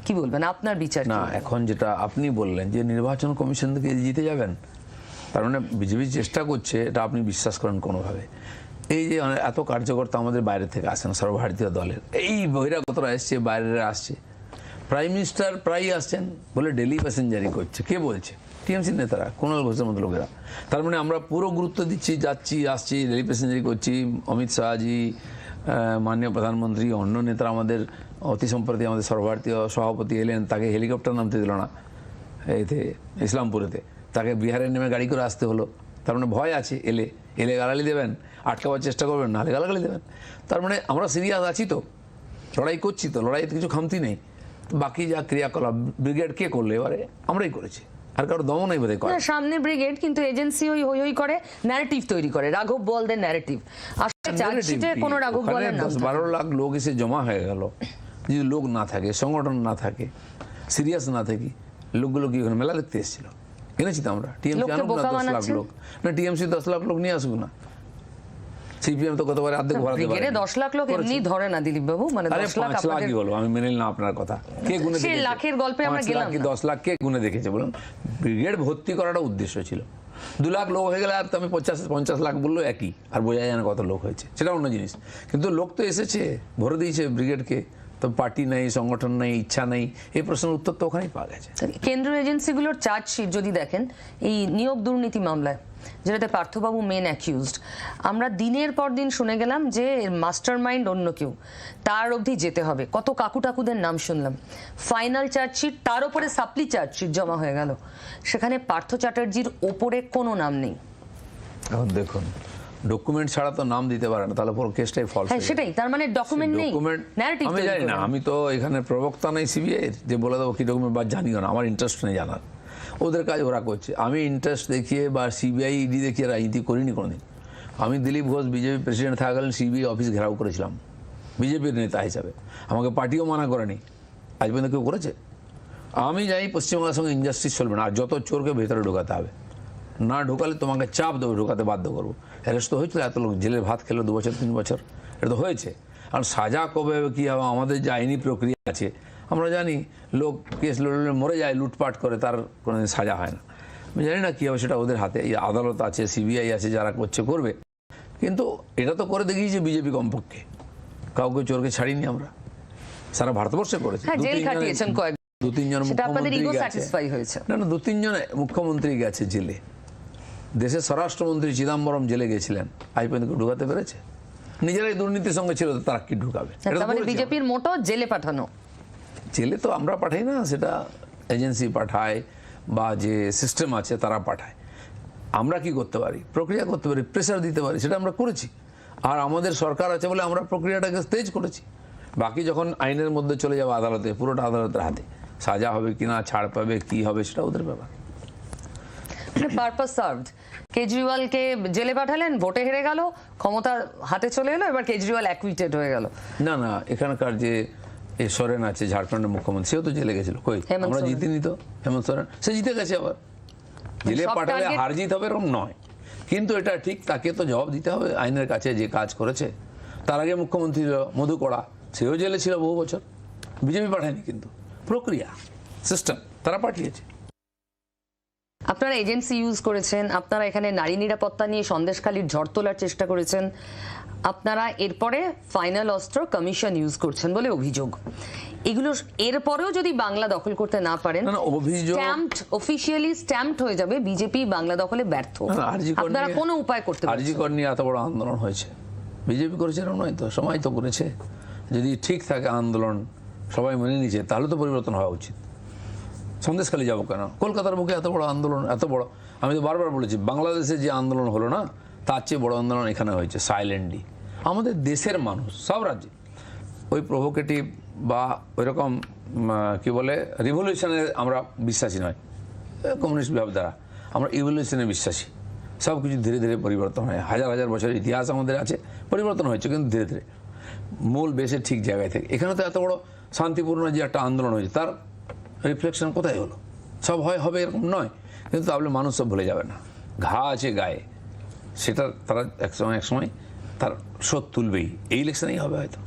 কি বলবেন, আপনার বিচার? না, এখন যেটা আপনি বললেন যে নির্বাচন কমিশন থেকে জিতে যাবেন, তার মানে বিজেপি চেষ্টা করছে, এটা আপনি বিশ্বাস করেন কোনোভাবে? এই যে এত কার্যকর্তা আমাদের বাইরে থেকে আসেন, সর্বভারতীয় দলের, এই বহিরাগতরা এসছে, বাইরেরা আসছে, প্রাইম মিনিস্টার প্রায়ই আসছেন, বলে ডেলি প্যাসেঞ্জারি করছে। কে বলছে? টিএমসি নেতারা, কুণাল ঘোষের মতো লোকেরা। তার মানে আমরা পুরো গুরুত্ব দিচ্ছি, যাচ্ছি আসছি, ডেলি প্যাসেঞ্জারি করছি। অমিত শাহজি, মাননীয় প্রধানমন্ত্রী, অন্য নেতারা, আমাদের অতি সম্প্রতি আমাদের সর্বভারতীয় সভাপতি এলেন, তাকে হেলিকপ্টার নামতে দিল না এতে ইসলামপুরেতে, তাকে বিহারে নেমে গাড়ি করে আসতে হলো। তার মানে ভয় আছে, এলে গালাগালি দেবেন, আটকাবার চেষ্টা করবেন, নাহলে গালাগালি দেবেন। তার মানে আমরা সিরিয়াস আছি, তো লড়াই করছি, তো লড়াইতে কিছু খামতি নেই। বাকি যা ক্রিয়াকলাপ ব্রিগেড কে করলো এবারে আমরাই করেছি, আর কারো দমও নাই বোধহয় করে। না, সামনে ব্রিগেড, কিন্তু এজেন্সি ওই হই হই করে ন্যারেটিভ তৈরি করে, রাঘব বোয়ালদের ন্যারেটিভ। আসলে চার্জশিটে কোনো রাঘব বোয়ালের নাম 10-12 লাখ লোক এসে জমা হয়ে গেল, যদি লোক না থাকে, সংগঠন না থাকে, সিরিয়াস না থাকি, লোকগুলো কি ওখানে মেলা দেখতে এসেছিল? এনেছি তো আমরা। টিএমসি লোককে আনুক না বোকা 10 লাখ বানাচ্ছে। লোক, না টিএমসি 10 লাখ লোক নিয়ে আসুক না, সিপিএম তো কতবার অর্ধেক ভরাতে পারে। ব্রিগেডে 10 লাখ লোক এমনি ধরে না দিলীপ বাবু, মানে আরে 10 লাখ 5 লাখই আপনাদের হলো, আমি মেনে নিলাম আপনার কথা। কে গুনে সে দেখেছে? লাখের গল্পে আমরা 5 গেলাম লাখ কি না। 10 লাখ কে গুনে দেখেছে বলুন? ব্রিগেড ভর্তি করাটা উদ্দেশ্য ছিল। 2 লাখ লোক হয়ে গেলে আর তো আমি 50 লাখ বললো একই, আর বোঝা যায় না কত লোক হয়েছে, সেটা অন্য জিনিস। কিন্তু লোক তো এসেছে, ভরে দিয়েছে ব্রিগেডকে, তো পার্টি নেই, সংগঠন নেই, ইচ্ছা নেই, এই প্রশ্নের উত্তর তো ওখানেই পাওয়া গেছে। কেন্দ্রীয় এজেন্সিগুলোর চার্জশিট যদি দেখেন, এই নিয়োগ দুর্নীতি মামলায় যেটাতে পার্থবাবু মেন অ্যাকিউজড, আমরা দিনের পর দিন শুনে গেলাম যে মাস্টার মাইন্ড অন্য কেউ, তার অবধি যেতে হবে। কত কাকু টাকুদের নাম শুনলাম। ফাইনাল চার্জশিট, তার উপরে সাপ্লি চার্জশিট জমা হয়ে গেল, সেখানে পার্থ চ্যাটার্জির ওপরে কোনো নাম নেই। এখন দেখুন, ডকুমেন্ট ছাড়া তো নাম দিতে পারে না, তাহলে পুরো কেসটাই ফলস। হ্যাঁ সেটাই, তার মানে ডকুমেন্ট নেই, ডকুমেন্ট ন্যারেটিভ আমি জানি না, আমি তো এখানে প্রবক্তা নাই সিবিআই যে বলে দেবো কি ডকুমেন্ট, বা জানিও না, আমার ইন্টারেস্ট নেই জানার, ওদের কাজ ওরা করছে। আমি ইন্টারেস্ট দেখিয়ে বা সিবিআই ইডি দেখিয়ে রাজনীতি করিনি কোনোদিন। আমি দিলীপ ঘোষ বিজেপি প্রেসিডেন্ট থাকাকালীন সিবিআই অফিস ঘেরাও করেছিলাম বিজেপির নেতা হিসাবে, আমাকে পার্টিও মানা করেনি, আজ পর্যন্ত কেউ করেছে? আমি জানি পশ্চিমবাংলার সঙ্গে ইনজাস্টিস চলবে না, আর যত চোরকে ভেতরে ঢোকাতে হবে, না ঢোকালে তোমাকে চাপ দেবে, ঢোকাতে বাধ্য করবো। অ্যারেস্ট তো হয়েছিল, এত লোক জেলের ভাত খেলো 2 বছর 3 বছর, এটা তো হয়েছে। আর সাজা কবে হবে কী হবে, আমাদের যে আইনি প্রক্রিয়া আছে আমরা জানি, লোক কেস লড়লে মরে যায়, লুটপাট করে, তার কোনো সাজা হয় না। আমি জানি না কী হবে, সেটা ওদের হাতে। এই আদালত আছে, সিবিআই আছে, যারা করছে করবে। কিন্তু এটা তো করে দেখিয়েছে বিজেপি, কমপক্ষে কাউকে চোরকে ছাড়িনি আমরা, সারা ভারতবর্ষে করেছে। হ্যাঁ, জেল খাটিয়েছেন কয়েক, 2-3 জন সেটা আপনাদের মুখ্যমন্ত্রী ইগো গেছে। স্যাটিসফাই হয়েছে। না 2-3 জন মুখ্যমন্ত্রী গেছে জেলে, দেশের স্বরাষ্ট্রমন্ত্রী চিদাম্বরম জেলে গেছিলেন, আজ পর্যন্ত ঢুকাতে পেরেছে? নিজেরাই দুর্নীতির সঙ্গে ছিল, তারা কি ঢুকাবে? এটা তো তার মানে বলেছি বিজেপির মোটো জেলে পাঠানো। আমরা। জেলে তো আমরা পাঠাই না, সেটা এজেন্সি পাঠায় বা যে সিস্টেম আছে তারা পাঠায়। আমরা কি করতে পারি? প্রক্রিয়া করতে পারি, প্রেসার দিতে পারি, সেটা আমরা করেছি। আর আমাদের সরকার আছে বলে আমরা প্রক্রিয়াটাকে তেজ করেছি। বাকি যখন আইনের মধ্যে চলে যাবে আদালতে, পুরোটা আদালতের হাতে, সাজা হবে কিনা, ছাড় পাবে, কি হবে, সেটা ওদের ব্যাপার। Purpose served. কেজরিওয়ালকে জেলে পাঠালেন, ভোটে হেরে গেল, ক্ষমতা হাতে চলে এলো, এবার কেজরিওয়াল অ্যাকুইটেড হয়ে গেল। না না, এখানকার যে সোরেন আছে ঝাড়খণ্ডের মুখ্যমন্ত্রী, সেও তো জেলে গেছিল। কই, হেমন্ত আমরা সোরেন। জিতিনি তো। হেমন্ত সোরেন সে জিতে গেছে, আবার জেলে সব পাঠালে target- হার জিত হবে এরকম নয়, কিন্তু এটা ঠিক, তাকে তো জবাব দিতে হবে আইনের কাছে যে কাজ করেছে। তার আগে মুখ্যমন্ত্রী মধু কড়া, সেও জেলে ছিল বহু বছর, বিজেপি পাঠায়নি, কিন্তু প্রক্রিয়া সিস্টেম তারা পাঠিয়েছে। আপনারা এজেন্সি ইউজ করেছেন, আপনারা এখানে নারী নিরাপত্তা নিয়ে সন্দেশখালির ঝড় তোলার চেষ্টা করেছেন, আপনারা এরপরে ফাইনাল অস্ত্র কমিশন ইউজ করছেন বলে অভিযোগ। এগুলো এরপরেও যদি বাংলা দখল করতে না পারেন, না, অভিযোগ স্ট্যাম্পড, অফিশিয়ালি স্ট্যাম্পড হয়ে যাবে বিজেপি বাংলা দখলে ব্যর্থ। না, আরজি কর আপনারা নিয়ে- কোনো উপায় করতে পারছেন আরজি কর নিয়ে এত বড় আন্দোলন হয়েছে, বিজেপি করেছে এরকম নয় তো, সবাই তো করেছে। যদি ঠিক থাকে আন্দোলন, সবাই মেনে নিচ্ছে, তাহলে তো পরিবর্তন হওয়া উচিত। সন্দেশখালি যাবো কেন? কলকাতার বুকে এত বড় আন্দোলন, এত বড়, আমি তো বারবার বলেছি, বাংলাদেশে যে আন্দোলন হলো না, তার চেয়ে বড় আন্দোলন এখানে হয়েছে সাইলেন্টলি। আমাদের দেশের মানুষ সব রাজ্যে ওই প্রভোকেটিভ বা ওইরকম কি বলে রিভলিউশনে আমরা বিশ্বাসী নয়, কমিউনিস্ট ভাবধারা, আমরা ইভলিউশনে বিশ্বাসী। সব কিছু ধীরে ধীরে পরিবর্তন হয়, হাজার হাজার বছরের ইতিহাস আমাদের আছে, পরিবর্তন হয়েছে কিন্তু ধীরে ধীরে, মূল বেসের ঠিক জায়গায় থেকে। এখানে তো এত বড় শান্তিপূর্ণ যে একটা আন্দোলন হয়েছে, তার রিফ্লেকশন কোথায় হলো? সব হবে এরকম নয়, কিন্তু তাহলে মানুষ সব ভুলে যাবে না, ঘা আছে গায়ে, সেটা তারা একসময় তার শোধ তুলবেই। এই ইলেকশনেই হবে হয়তো।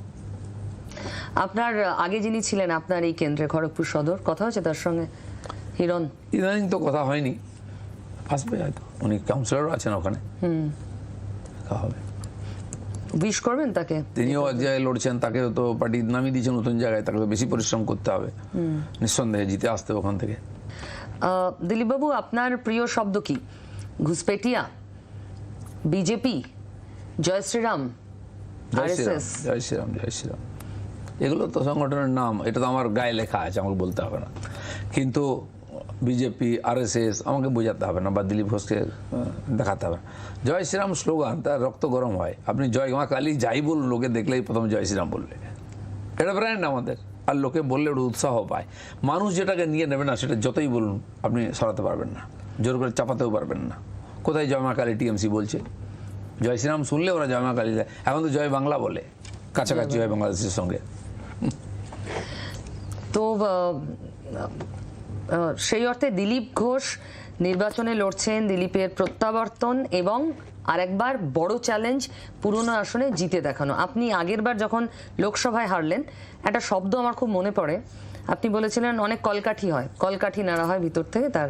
আপনার আগে যিনি ছিলেন আপনার এই কেন্দ্রে, খড়গপুর সদর, কথা হয়েছে তার সঙ্গে? হিরণ ইদানিং তো কথা হয়নি, আসবে হয়তো, উনি কাউন্সিলরও আছেন ওখানে, দেখা হবে। উইশ করবেন তাকে? তিনিও এক জায়গায় লড়ছেন, তাকেও তো পার্টি নামিয়ে দিয়েছে নতুন জায়গায়, তাকে তো বেশি পরিশ্রম করতে হবে, নিঃসন্দেহে জিতে আসতে ওখান থেকে। দিলীপবাবু, আপনার প্রিয় শব্দ কি? ঘুষপেটিয়া, বিজেপি, জয় শ্রীরাম, জয় শ্রীরাম, আরএসএস? জয় শ্রীরাম, জয় শ্রীরাম, এগুলো তো সংগঠনের নাম, এটা তো আমার গায়ে লেখা আছে, আমাকে বলতে হবে না। কিন্তু বিজেপি, আরএসএস আমাকে বোঝাতে হবে না, বা দিলীপ ঘোষকে দেখাতে হবে না। জয় শ্রীরাম স্লোগান, তার রক্ত গরম হয়। আপনি জয় মা কালী যাই বলুন, লোকে দেখলেই প্রথম জয় শ্রীরাম বলবে, এটা ব্র্যান্ড আমাদের। আর লোকে বললে ওটা উৎসাহ পায়। মানুষ যেটাকে নিয়ে নেবে না সেটা যতই বলুন আপনি সরাতে পারবেন না, জোর করে চাপাতেও পারবেন না। কোথায় জয় মা কালী টিএমসি বলছে? জয় শ্রীরাম শুনলে ওরা জয় মা কালী দেয়, এখন তো জয় বাংলা বলে, কাছাকাছি হয় বাংলাদেশের সঙ্গে। তো সেই অর্থে দিলীপ ঘোষ নির্বাচনে লড়ছেন, দিলীপের প্রত্যাবর্তন এবং আরেকবার বড় চ্যালেঞ্জ পুরনো আসনে জিতে দেখানো। আপনি আগেরবার যখন লোকসভায় হারলেন একটা শব্দ আমার খুব মনে পড়ে, আপনি বলেছিলেন অনেক কলকাঠি হয়, কলকাঠি নাড়া হয় ভিতর থেকে তার,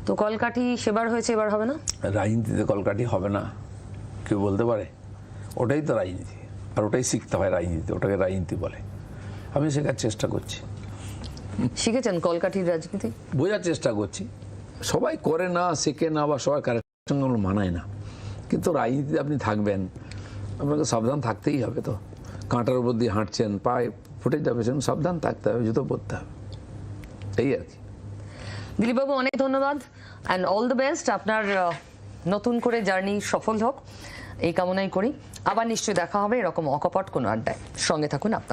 তো কলকাঠি সেবার হয়েছে, এবার হবে না? রাজনীতিতে কলকাঠি হবে না কেউ বলতে পারে? ওটাই তো রাজনীতি, আর ওটাই শিখতে হয় রাজনীতি, ওটাকে রাজনীতি বলে। আমি শেখার চেষ্টা করছি। শিখেছেন কলকাঠির রাজনীতি? বোঝার চেষ্টা করছি। সবাই করে না, শেখে না, বা সবাই কারেক্টের সঙ্গে মানায় না, কিন্তু রাজনীতিতে আপনি থাকবেন, আপনাকে সাবধান থাকতেই হবে। তো কাঁটার উপর দিয়ে হাঁটছেন, পায়ে ফুটে যাবে, সেরকম সাবধান থাকতে হবে, জুতো পরতে হবে, এই আর কি। দিলীপবাবু অনেক ধন্যবাদ অ্যান্ড অল দ্য বেস্ট। আপনার নতুন করে জার্নি সফল হোক এই কামনাই করি। আবার নিশ্চয়ই দেখা হবে এরকম অকপট কোনো আড্ডায়। সঙ্গে থাকুন আপনার।